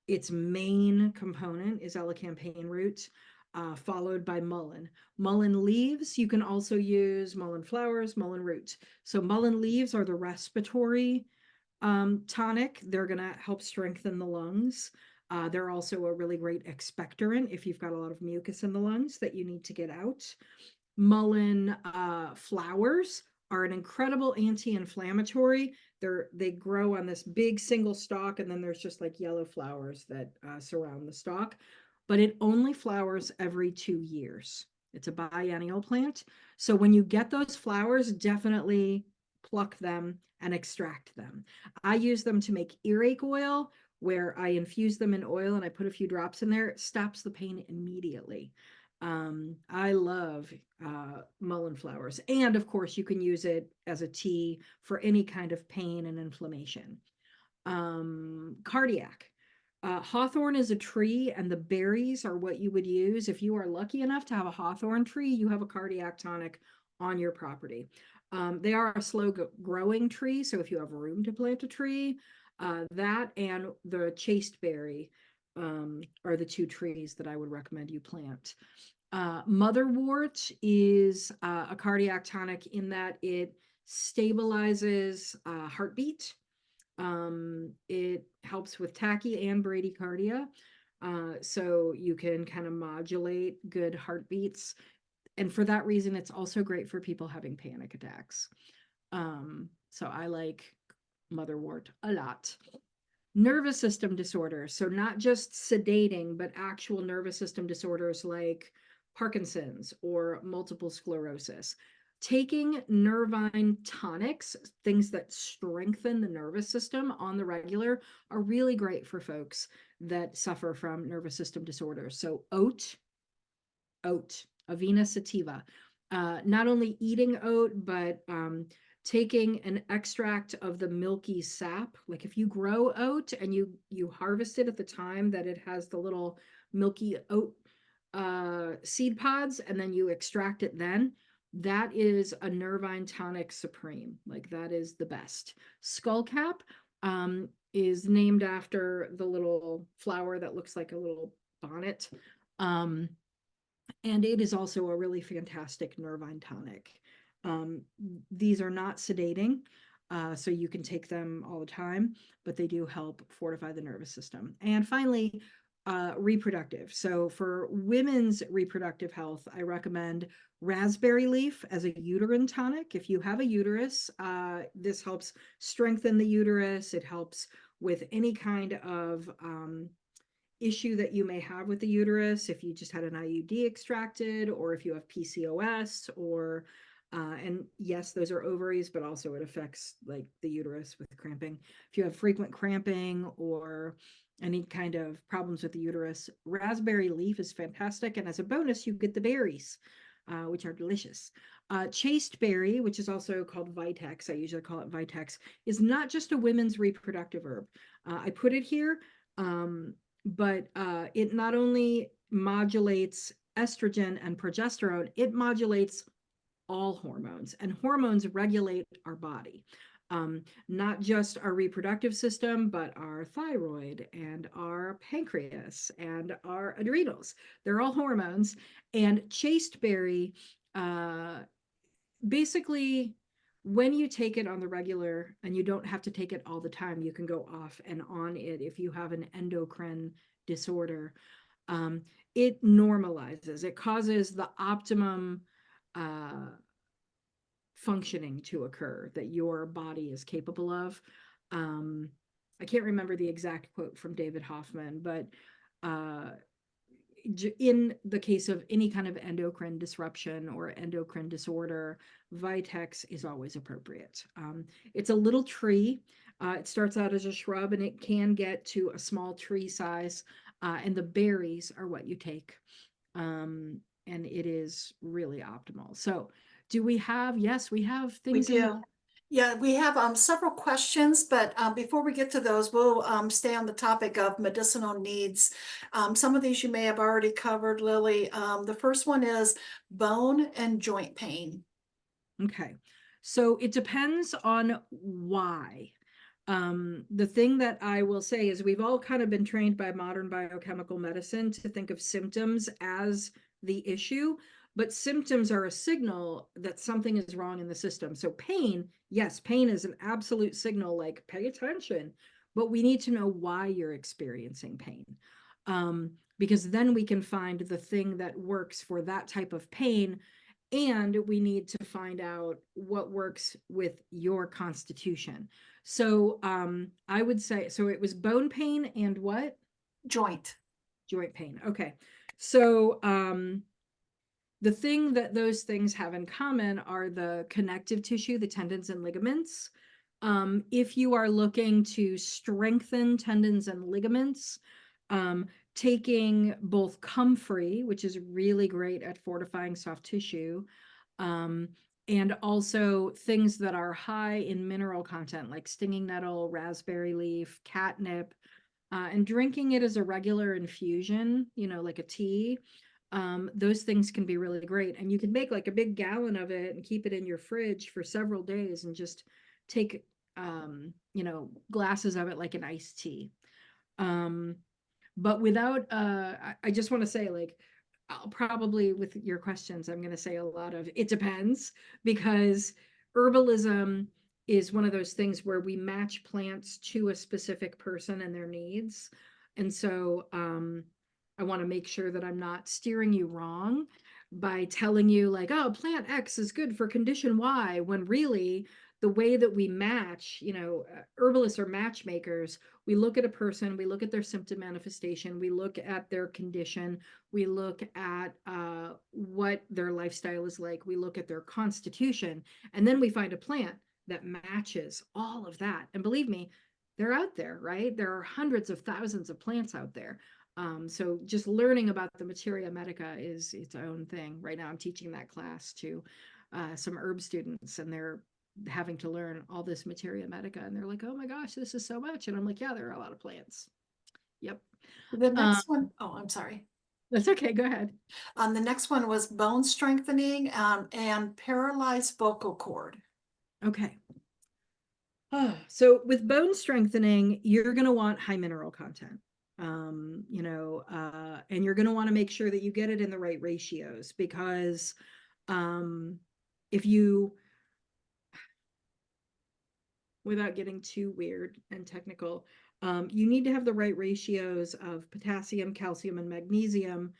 Its main component is elecampane root, followed by mullein. Mullein leaves, you can also use mullein flowers, mullein root. So mullein leaves are the respiratory tonic. They're going to help strengthen the lungs. They're also a really great expectorant if you've got a lot of mucus in the lungs that you need to get out. Mullein flowers are an incredible anti-inflammatory. They grow on this big single stalk, and then there's just like yellow flowers that surround the stalk. But it only flowers every 2 years. It's a biennial plant. So when you get those flowers, definitely pluck them and extract them. I use them to make earache oil, where I infuse them in oil and I put a few drops in there. It stops the pain immediately. I love mullein flowers. And of course, you can use it as a tea for any kind of pain and inflammation. Cardiac. Hawthorn is a tree, and the berries are what you would use. If you are lucky enough to have a hawthorn tree, you have a cardiac tonic on your property. They are a slow growing tree, so if you have room to plant a tree, that and the chasteberry are the two trees that I would recommend you plant. Motherwort is a cardiac tonic in that it stabilizes heartbeat. It helps with tachy and bradycardia. So you can kind of modulate good heartbeats. And for that reason, it's also great for people having panic attacks. So I like motherwort a lot. Nervous system disorders. So not just sedating, but actual nervous system disorders like Parkinson's or multiple sclerosis. Taking nervine tonics, things that strengthen the nervous system on the regular, are really great for folks that suffer from nervous system disorders. So oat, Avena sativa. Not only eating oat, but taking an extract of the milky sap. Like if you grow oat and you harvest it at the time that it has the little milky oat seed pods, and then you extract it then, that is a nervine tonic supreme. Like that is the best. Skullcap is named after the little flower that looks like a little bonnet. And it is also a really fantastic nervine tonic. These are not sedating, so you can take them all the time, but they do help fortify the nervous system. And finally, reproductive. So for women's reproductive health, I recommend raspberry leaf as a uterine tonic. If you have a uterus, this helps strengthen the uterus. It helps with any kind of issue that you may have with the uterus, if you just had an IUD extracted, or if you have PCOS, or and yes, those are ovaries, but also it affects like the uterus with cramping. If you have frequent cramping or any kind of problems with the uterus, raspberry leaf is fantastic. And as a bonus, you get the berries, which are delicious. Chaste berry, which is also called Vitex, I usually call it Vitex, is not just a women's reproductive herb. I put it here, but it not only modulates estrogen and progesterone, it modulates all hormones, and hormones regulate our body. Not just our reproductive system, but our thyroid and our pancreas and our adrenals. They're all hormones. And chasteberry, basically, when you take it on the regular, and you don't have to take it all the time, you can go off and on it if you have an endocrine disorder. It normalizes, it causes the optimum functioning to occur that your body is capable of. I can't remember the exact quote from David Hoffman, but in the case of any kind of endocrine disruption or endocrine disorder, Vitex is always appropriate. It's a little tree. It starts out as a shrub and it can get to a small tree size, and the berries are what you take. And it is really optimal. So do we have, yes, we have We things in the, do. Yeah, we have several questions, but before we get to those, we'll stay on the topic of medicinal needs. Some of these you may have already covered, Lily. The first one is bone and joint pain. okay. So it depends on why. The thing that I will say is we've all kind of been trained by modern biochemical medicine to think of symptoms as the issue, but symptoms are a signal that something is wrong in the system. So pain, yes, pain is an absolute signal, like pay attention, but we need to know why you're experiencing pain. Because then we can find the thing that works for that type of pain, and we need to find out what works with your constitution. So I would say, so it was bone pain and what? Joint. Joint pain. Okay. So the thing that those things have in common are the connective tissue, the tendons and ligaments. If you are looking to strengthen tendons and ligaments, taking both comfrey, which is really great at fortifying soft tissue, and also things that are high in mineral content, like stinging nettle, raspberry leaf, catnip, and drinking it as a regular infusion, like a tea. Those things can be really great. And you can make like a big gallon of it and keep it in your fridge for several days and just take, glasses of it like an iced tea. But without, I just want to say, like, I'll probably, with your questions, I'm going to say a lot of it depends, because herbalism is one of those things where we match plants to a specific person and their needs. And so I want to make sure that I'm not steering you wrong by telling you, like, oh, plant X is good for condition Y, when really the way that we match, herbalists are matchmakers. We look at a person, we look at their symptom manifestation, we look at their condition, we look at what their lifestyle is like, we look at their constitution, and then we find a plant that matches all of that. And believe me, they're out there, right? There are hundreds of thousands of plants out there. So just learning about the materia medica is its own thing. Right now I'm teaching that class to some herb students, and they're having to learn all this materia medica, and they're like, oh my gosh, this is so much. And I'm like, yeah, there are a lot of plants. Yep. The next one, oh, I'm sorry. That's okay, go ahead. The next one was bone strengthening and paralyzed vocal cord. Okay. So with bone strengthening, you're going to want high mineral content. And you're going to want to make sure that you get it in the right ratios, because if you, without getting too weird and technical, you need to have the right ratios of potassium, calcium, and magnesium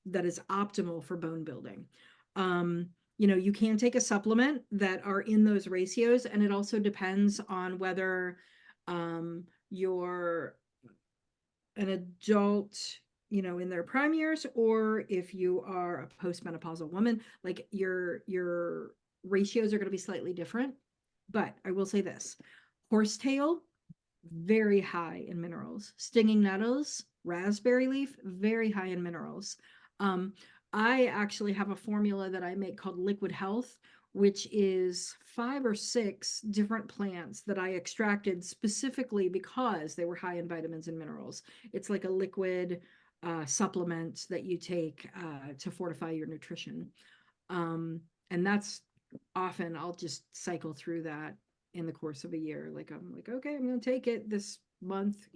that is optimal for bone building. You can take a supplement that are in those ratios, and it also depends on whether your an adult, in their prime years, or if you are a postmenopausal woman, like your ratios are going to be slightly different. But I will say this: horsetail, very high in minerals. Stinging nettles, raspberry leaf, very high in minerals. Um, I actually have a formula that I make called Liquid Health, which is 5 or 6 different plants that I extracted specifically because they were high in vitamins and minerals. It's like a liquid supplement that you take to fortify your nutrition. And that's often I'll just cycle through that in the course of a year. Like I'm like, okay, I'm going to take it this month,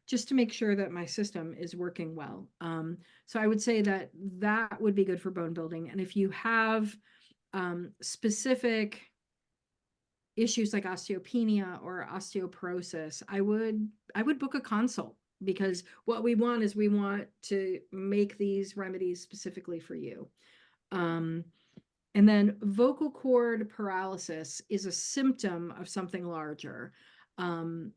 just to make sure that my system is working well. So I would say that that would be good for bone building. And if you have specific issues like osteopenia or osteoporosis, I would book a consult, because what we want to make these remedies specifically for you. Um, and then vocal cord paralysis is a symptom of something larger. And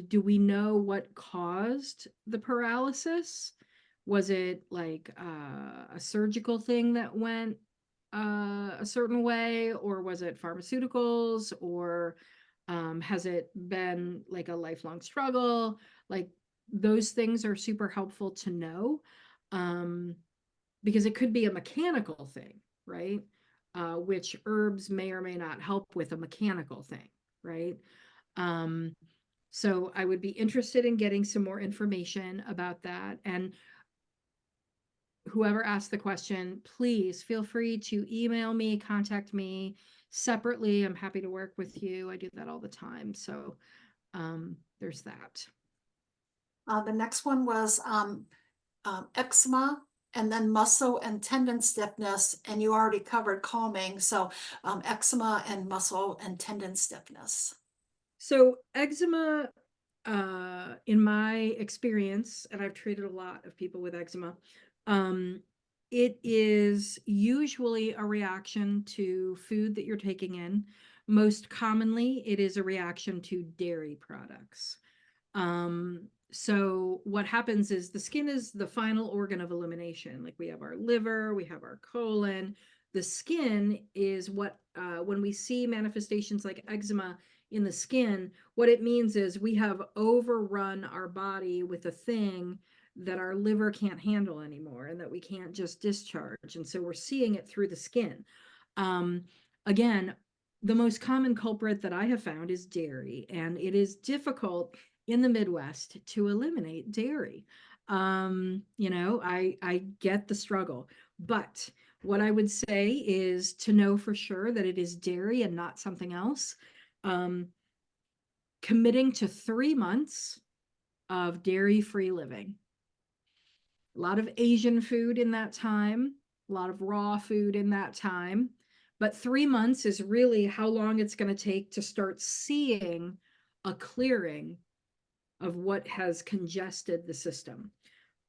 do we know what caused the paralysis? Was it like a surgical thing that went a certain way, or was it pharmaceuticals, or has it been like a lifelong struggle? Like those things are super helpful to know, um, because it could be a mechanical thing, right? Which herbs may or may not help with a mechanical thing, right? Um, so I would be interested in getting some more information about that. And whoever asked the question, please feel free to email me, contact me separately. I'm happy to work with you. I do that all the time. So there's that. The next one was eczema, and then muscle and tendon stiffness, and you already covered calming. So eczema and muscle and tendon stiffness. So eczema, in my experience, and I've treated a lot of people with eczema, it is usually a reaction to food that you're taking in. Most commonly, it is a reaction to dairy products. So what happens is the skin is the final organ of elimination. Like we have our liver, we have our colon. The skin is what, when we see manifestations like eczema in the skin, what it means is we have overrun our body with a thing that our liver can't handle anymore and that we can't just discharge. And so we're seeing it through the skin. Again, the most common culprit that I have found is dairy, and it is difficult in the Midwest to eliminate dairy. I get the struggle, but what I would say is to know for sure that it is dairy and not something else. Um, Committing to 3 months of dairy-free living. A lot of Asian food in that time, a lot of raw food in that time. But 3 months is really how long it's going to take to start seeing a clearing of what has congested the system.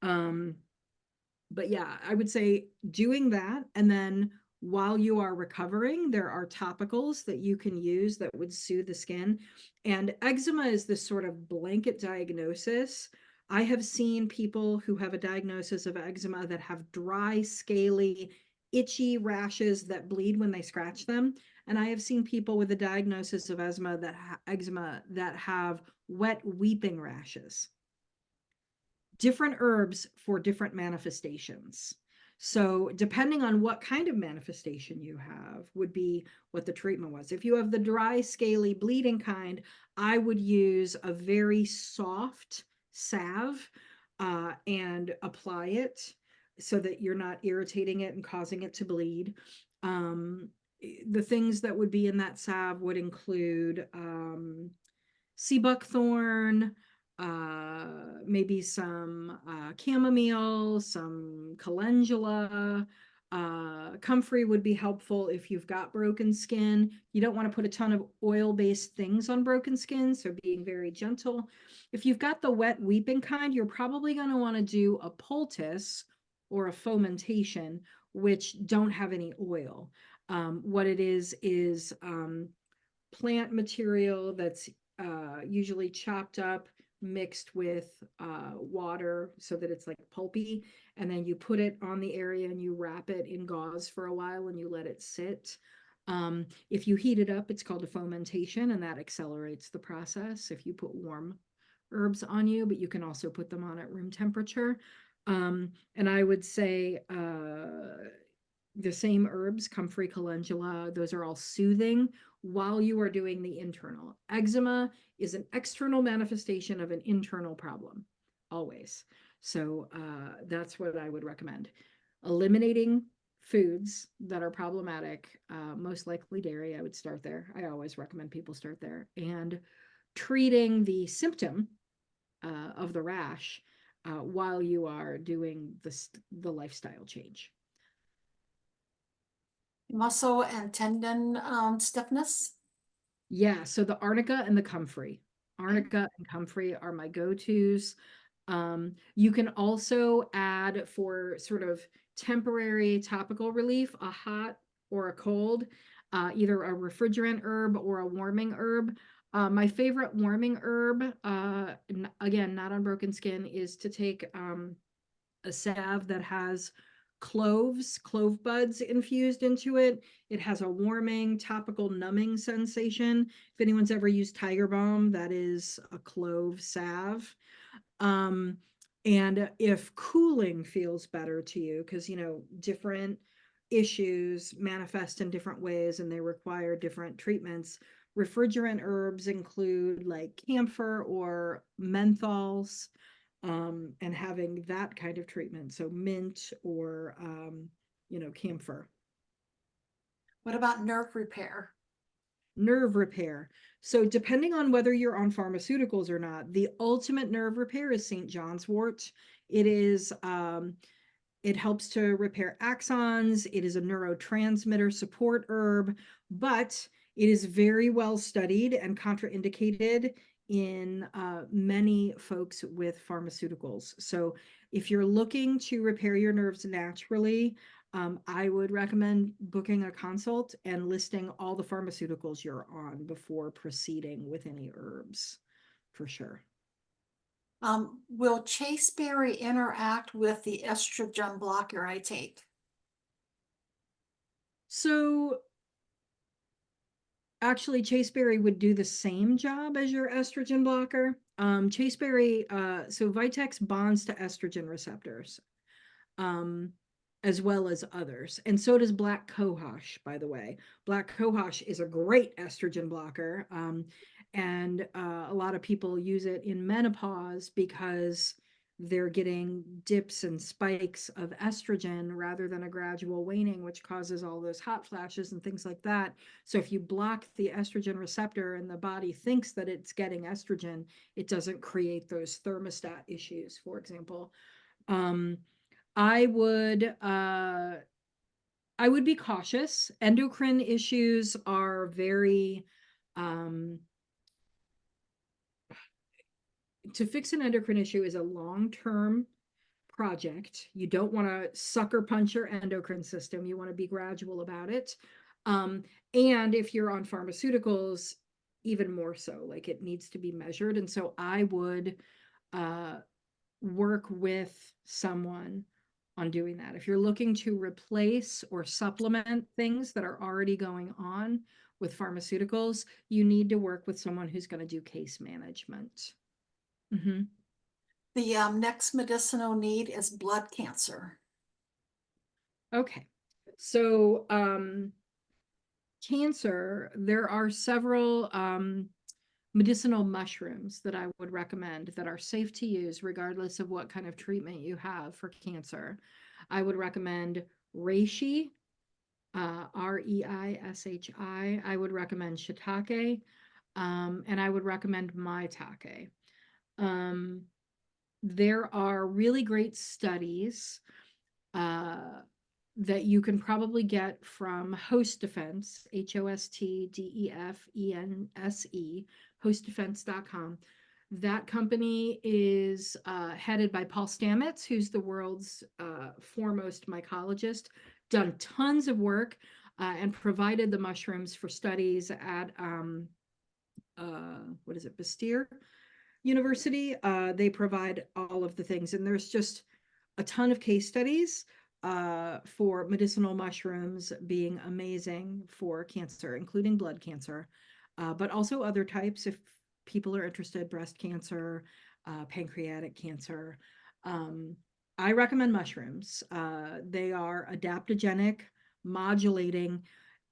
But yeah, I would say doing that. And then while you are recovering, there are topicals that you can use that would soothe the skin. And eczema is this sort of blanket diagnosis. I have seen people who have a diagnosis of eczema that have dry, scaly, itchy rashes that bleed when they scratch them. And I have seen people with a diagnosis of eczema that have wet weeping rashes. Different herbs for different manifestations. So depending on what kind of manifestation you have would be what the treatment was. If you have the dry, scaly, bleeding kind, I would use a very soft salve and apply it so that you're not irritating it and causing it to bleed. The things that would be in that salve would include sea buckthorn, maybe some chamomile, some calendula. Comfrey would be helpful if you've got broken skin. You don't want to put a ton of oil-based things on broken skin, so being very gentle. If you've got the wet weeping kind, you're probably going to want to do a poultice or a fomentation, which don't have any oil. What it is plant material that's usually chopped up mixed with water so that it's like pulpy, and then you put it on the area and you wrap it in gauze for a while and you let it sit. If you heat it up, it's called a fomentation, and that accelerates the process if you put warm herbs on you, but you can also put them on at room temperature. And I would say the same herbs, comfrey, calendula, those are all soothing while you are doing the internal. Eczema is an external manifestation of an internal problem, always. So that's what I would recommend. Eliminating foods that are problematic, most likely dairy, I would start there. I always recommend people start there. And treating the symptom of the rash while you are doing the lifestyle change. Muscle and tendon stiffness. Yeah, so the arnica and the comfrey. Okay. Arnica and comfrey are my go-tos. You can also add, for sort of temporary topical relief, a hot or a cold, either a refrigerant herb or a warming herb. My favorite warming herb, again, not on broken skin, is to take a salve that has clove buds infused into it. It has a warming, topical, numbing sensation. If anyone's ever used Tiger Balm, that is a clove salve. Um, and if cooling feels better to you, because different issues manifest in different ways and they require different treatments. Refrigerant herbs include like camphor or menthols, and having that kind of treatment. So mint or, camphor. What about nerve repair? Nerve repair. So depending on whether you're on pharmaceuticals or not, the ultimate nerve repair is St. John's wort. It is, it helps to repair axons. It is a neurotransmitter support herb, but it is very well studied and contraindicated in many folks with pharmaceuticals. So if you're looking to repair your nerves naturally, I would recommend booking a consult and listing all the pharmaceuticals you're on before proceeding with any herbs, for sure. Will chasteberry interact with the estrogen blocker I take? So actually, chasteberry would do the same job as your estrogen blocker. Chasteberry, so Vitex bonds to estrogen receptors, um, as well as others. And so does black cohosh, by the way. Black cohosh is a great estrogen blocker. And a lot of people use it in menopause because they're getting dips and spikes of estrogen rather than a gradual waning, which causes all those hot flashes and things like that. So if you block the estrogen receptor and the body thinks that it's getting estrogen, it doesn't create those thermostat issues, for example. Um, I would uh, I would be cautious. Endocrine issues are very um, to fix an endocrine issue is a long-term project. You don't want to sucker punch your endocrine system. You want to be gradual about it. And if you're on pharmaceuticals, even more so, like it needs to be measured. And so I would uh, work with someone on doing that. If you're looking to replace or supplement things that are already going on with pharmaceuticals, you need to work with someone who's going to do case management. Mm-hmm. The next medicinal need is blood cancer. Okay. So, cancer, there are several medicinal mushrooms that I would recommend that are safe to use regardless of what kind of treatment you have for cancer. I would recommend reishi, Reishi. I would recommend shiitake, and I would recommend maitake. Um, there are really great studies uh, that you can probably get from Host Defense, HOSTDEFENSE, hostdefense.com. That company is headed by Paul Stamets, who's the world's foremost mycologist, done tons of work and provided the mushrooms for studies at, what is it, Bastyr? University. They provide all of the things, and there's just a ton of case studies for medicinal mushrooms being amazing for cancer, including blood cancer, but also other types if people are interested, breast cancer, pancreatic cancer. Um, I recommend mushrooms. They are adaptogenic, modulating,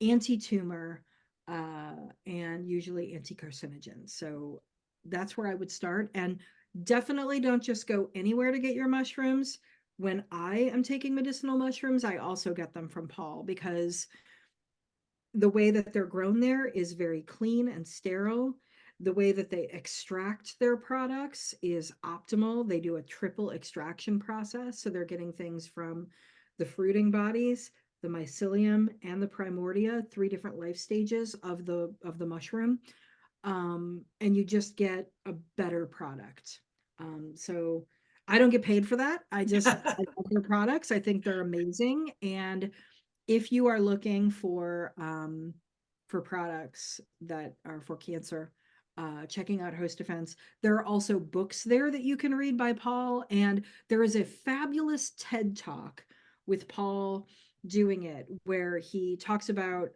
anti-tumor, and usually anti-carcinogen. So that's where I would start. And definitely don't just go anywhere to get your mushrooms. When I am taking medicinal mushrooms, I also get them from Paul because the way that they're grown there is very clean and sterile. The way that they extract their products is optimal. They do a triple extraction process. So they're getting things from the fruiting bodies, the mycelium, and the primordia, three different life stages of the mushroom. And you just get a better product. So I don't get paid for that. I love their products. I think they're amazing. And if you are looking for products that are for cancer, checking out Host Defense. There are also books there that you can read by Paul, and there is a fabulous TED Talk with Paul doing it where he talks about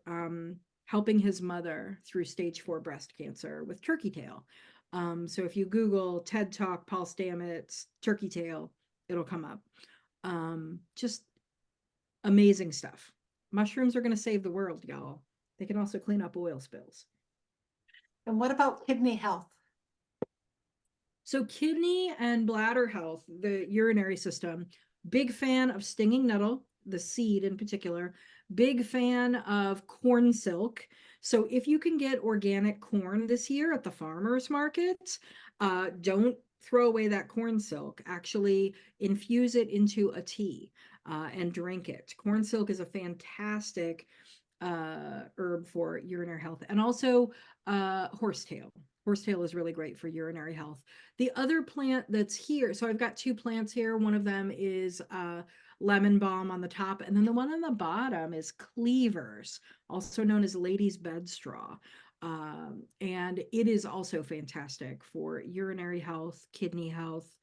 helping his mother through stage 4 breast cancer with turkey tail. So if you Google TED Talk, Paul Stamets, turkey tail, it'll come up. Just amazing stuff. Mushrooms are going to save the world, y'all. They can also clean up oil spills. And what about kidney health? So, kidney and bladder health, the urinary system, big fan of stinging nettle, the seed in particular, big fan of corn silk. So, if you can get organic corn this year at the farmer's market, don't throw away that corn silk. Actually, infuse it into a tea and drink it. Corn silk is a fantastic herb for urinary health, and also horsetail. Horsetail is really great for urinary health. The other plant that's here, so I've got two plants here. One of them is lemon balm on the top, and then the one on the bottom is cleavers, also known as lady's bed straw. And it is also fantastic for urinary health, kidney health,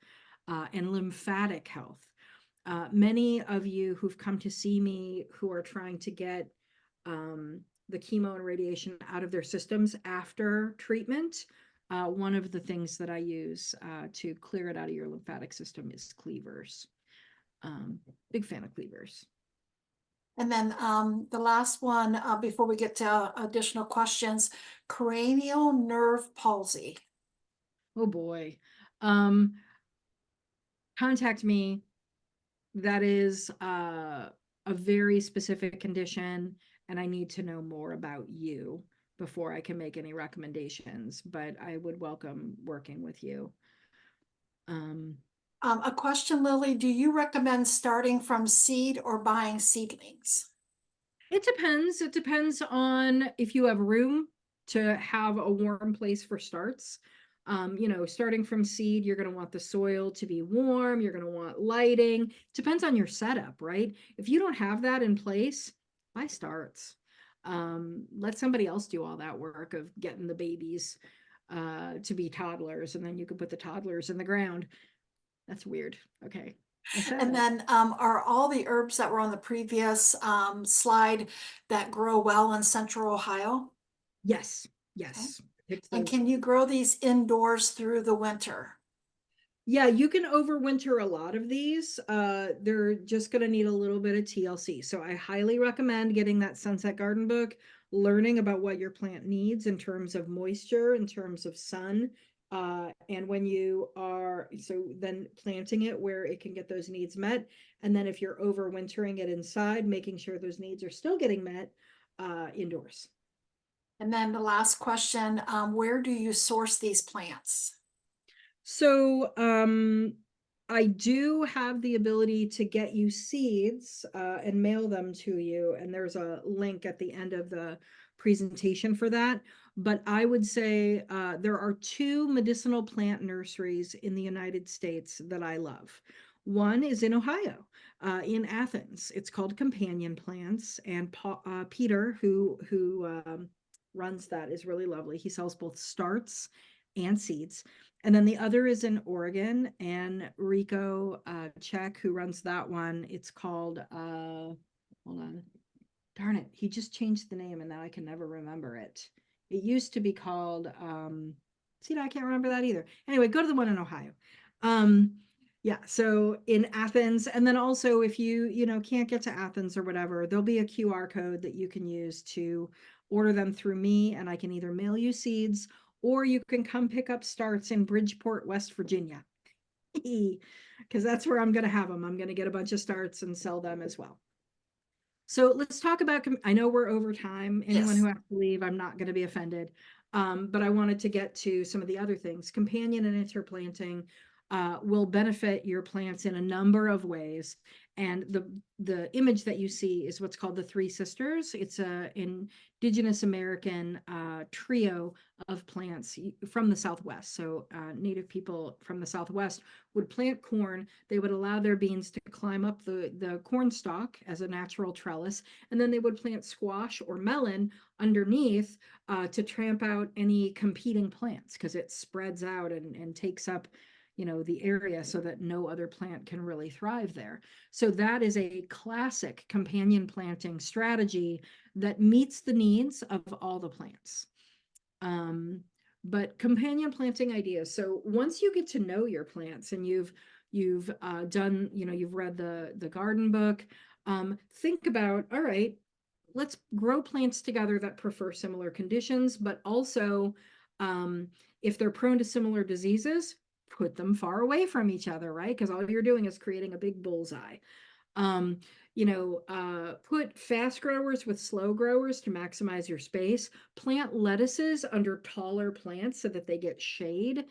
and lymphatic health. Many of you who've come to see me who are trying to get the chemo and radiation out of their systems after treatment, one of the things that I use to clear it out of your lymphatic system is cleavers. Big fan of cleavers. And then the last one, before we get to additional questions, cranial nerve palsy. Oh boy. Um, Contact me. That is a very specific condition, and I need to know more about you before I can make any recommendations, but I would welcome working with you. A question, Lily, do you recommend starting from seed or buying seedlings? It depends. It depends on if you have room to have a warm place for starts. Starting from seed, you're going to want the soil to be warm. You're going to want lighting. Depends on your setup, right? If you don't have that in place, buy starts. Let somebody else do all that work of getting the babies to be toddlers, and then you can put the toddlers in the ground. That's weird. Okay. And then are all the herbs that were on the previous slide that grow well in central Ohio? Yes, Okay. yes. And can you grow these indoors through the winter? Yeah, you can overwinter a lot of these. They're just going to need a little bit of TLC. So I highly recommend getting that Sunset Garden book, learning about what your plant needs in terms of moisture, in terms of sun. And when you are, so then planting it where it can get those needs met. And then if you're overwintering it inside, making sure those needs are still getting met indoors. And then the last question, where do you source these plants? So I do have the ability to get you seeds and mail them to you. And there's a link at the end of the presentation for that. But I would say there are two medicinal plant nurseries in the United States that I love. One is in Ohio, in Athens. It's called Companion Plants, and Peter, who runs that, is really lovely. He sells both starts and seeds. And then the other is in Oregon, and Rico Check, who runs that one. It's called hold on. Darn it, he just changed the name and now I can never remember it. It used to be called see, I can't remember that either. Anyway, go to the one in Ohio. Um, yeah, so in Athens, and then also if you know, can't get to Athens or whatever, there'll be a QR code that you can use to order them through me, and I can either mail you seeds or you can come pick up starts in Bridgeport, West Virginia. Because that's where I'm going to have them. I'm going to get a bunch of starts and sell them as well. So let's talk about, I know we're over time. Anyone Yes. who has to leave, I'm not going to be offended. But I wanted to get to some of the other things. Companion and interplanting will benefit your plants in a number of ways. And the image that you see is what's called the Three Sisters. It's a indigenous American trio of plants from the Southwest. So Native people from the Southwest would plant corn. They would allow their beans to climb up the corn stalk as a natural trellis, and then they would plant squash or melon underneath to tramp out any competing plants, because it spreads out and takes up, you know, the area so that no other plant can really thrive there. So that is a classic companion planting strategy that meets the needs of all the plants. But companion planting ideas. So once you get to know your plants and you've done, you know, you've read the garden book, think about, all right, let's grow plants together that prefer similar conditions, but also if they're prone to similar diseases, put them far away from each other, right? Because all you're doing is creating a big bullseye. Um, put fast growers with slow growers to maximize your space. Plant lettuces under taller plants so that they get shade.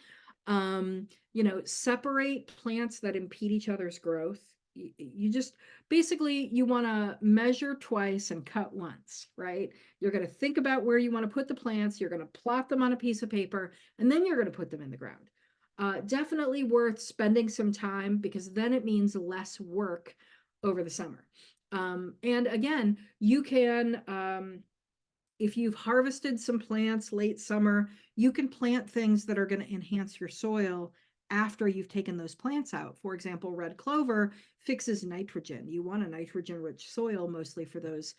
Separate plants that impede each other's growth. You just basically you want to measure twice and cut once, right? You're going to think about where you want to put the plants, you're going to plot them on a piece of paper, and then you're going to put them in the ground. Definitely worth spending some time, because then it means less work over the summer. And again, you can, if you've harvested some plants late summer, you can plant things that are going to enhance your soil after you've taken those plants out. For example, red clover fixes nitrogen. You want a nitrogen-rich soil mostly for those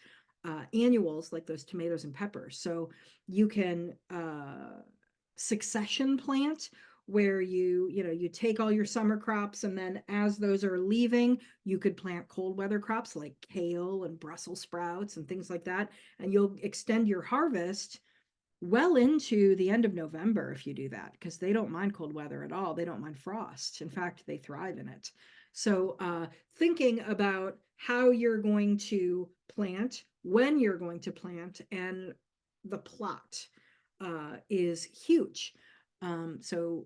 annuals, like those tomatoes and peppers. So you can succession plant, where you take all your summer crops, and then as those are leaving, you could plant cold weather crops like kale and Brussels sprouts and things like that, and you'll extend your harvest well into the end of November if you do that, because they don't mind cold weather at all. They don't mind frost. In fact, they thrive in it. So thinking about how you're going to plant, when you're going to plant, and the plot is huge. So,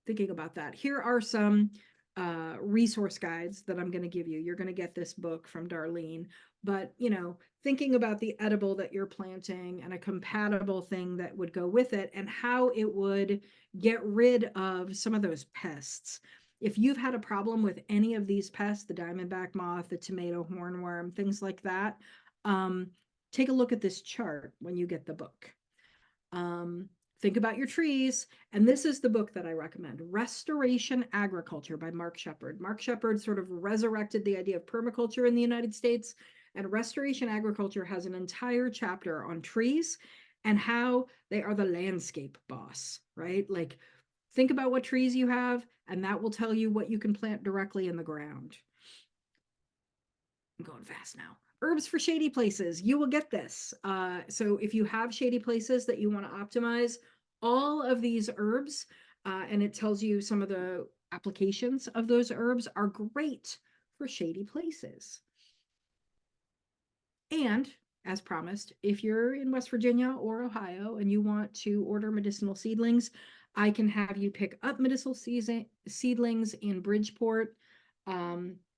thinking about that. Here are some resource guides that I'm going to give you. You're going to get this book from Darlene, but, thinking about the edible that you're planting and a compatible thing that would go with it, and how it would get rid of some of those pests. If you've had a problem with any of these pests, the diamondback moth, the tomato hornworm, things like that, take a look at this chart when you get the book. Think about your trees. And this is the book that I recommend, Restoration Agriculture by Mark Shepard. Mark Shepard sort of resurrected the idea of permaculture in the United States. And Restoration Agriculture has an entire chapter on trees and how they are the landscape boss, right? Like, think about what trees you have, and that will tell you what you can plant directly in the ground. I'm going fast now. Herbs for shady places. You will get this. So if you have shady places that you want to optimize, all of these herbs, and it tells you some of the applications of those herbs, are great for shady places. And as promised, if you're in West Virginia or Ohio and you want to order medicinal seedlings, I can have you pick up medicinal seedlings in Bridgeport,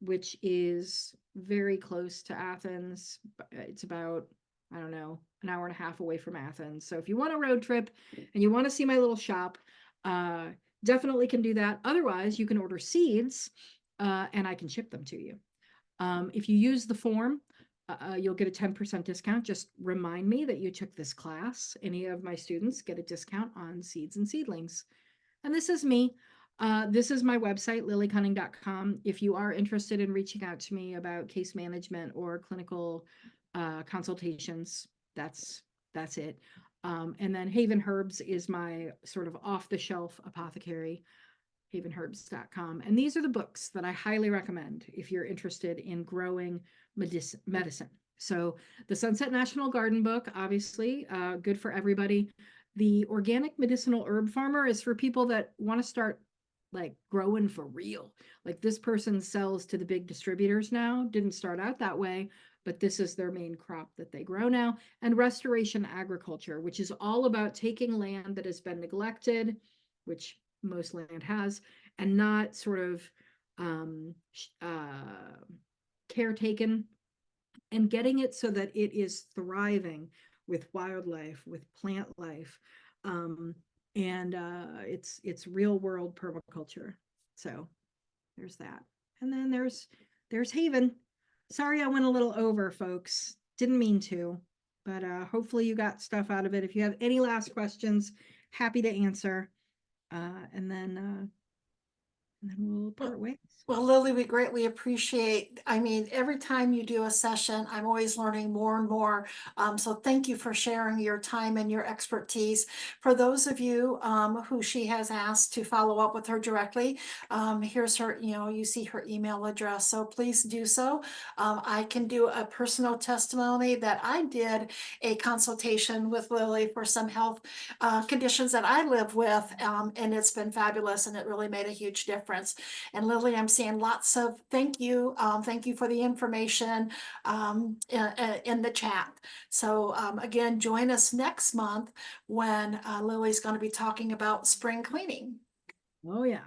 which is very close to Athens. It's about, I don't know, an hour and a half away from Athens. So if you want a road trip and you want to see my little shop, definitely can do that. Otherwise, you can order seeds and I can ship them to you. If you use the form, you'll get a 10% discount. Just remind me that you took this class. Any of my students get a discount on seeds and seedlings. And this is me. This is my website, lilykunning.com. If you are interested in reaching out to me about case management or clinical consultations, that's it. And then Haven Herbs is my sort of off-the-shelf apothecary, havenherbs.com. And these are the books that I highly recommend if you're interested in growing medicine. So the Sunset National Garden book, obviously, good for everybody. The Organic Medicinal Herb Farmer is for people that want to start like growing for real. Like this person sells to the big distributors now, didn't start out that way, but this is their main crop that they grow now. And Restoration Agriculture, which is all about taking land that has been neglected, which most land has, and not sort of caretaken, and getting it so that it is thriving with wildlife, with plant life, and it's real world permaculture. So there's that, and then there's Haven. Sorry, I went a little over, folks. Didn't mean to, but hopefully you got stuff out of it. If you have any last questions, happy to answer. And then we'll part ways. Well, Lily, we greatly appreciate, I mean, every time you do a session, I'm always learning more and more. So thank you for sharing your time and your expertise. For those of you who she has asked to follow up with her directly, here's her, you see her email address. So please do so. I can do a personal testimony that I did a consultation with Lily for some health conditions that I live with. And it's been fabulous, and it really made a huge difference. And Lily, I'm seeing lots of thank you. Thank you for the information in the chat. So again, join us next month when Lily's going to be talking about spring cleaning. Oh yeah.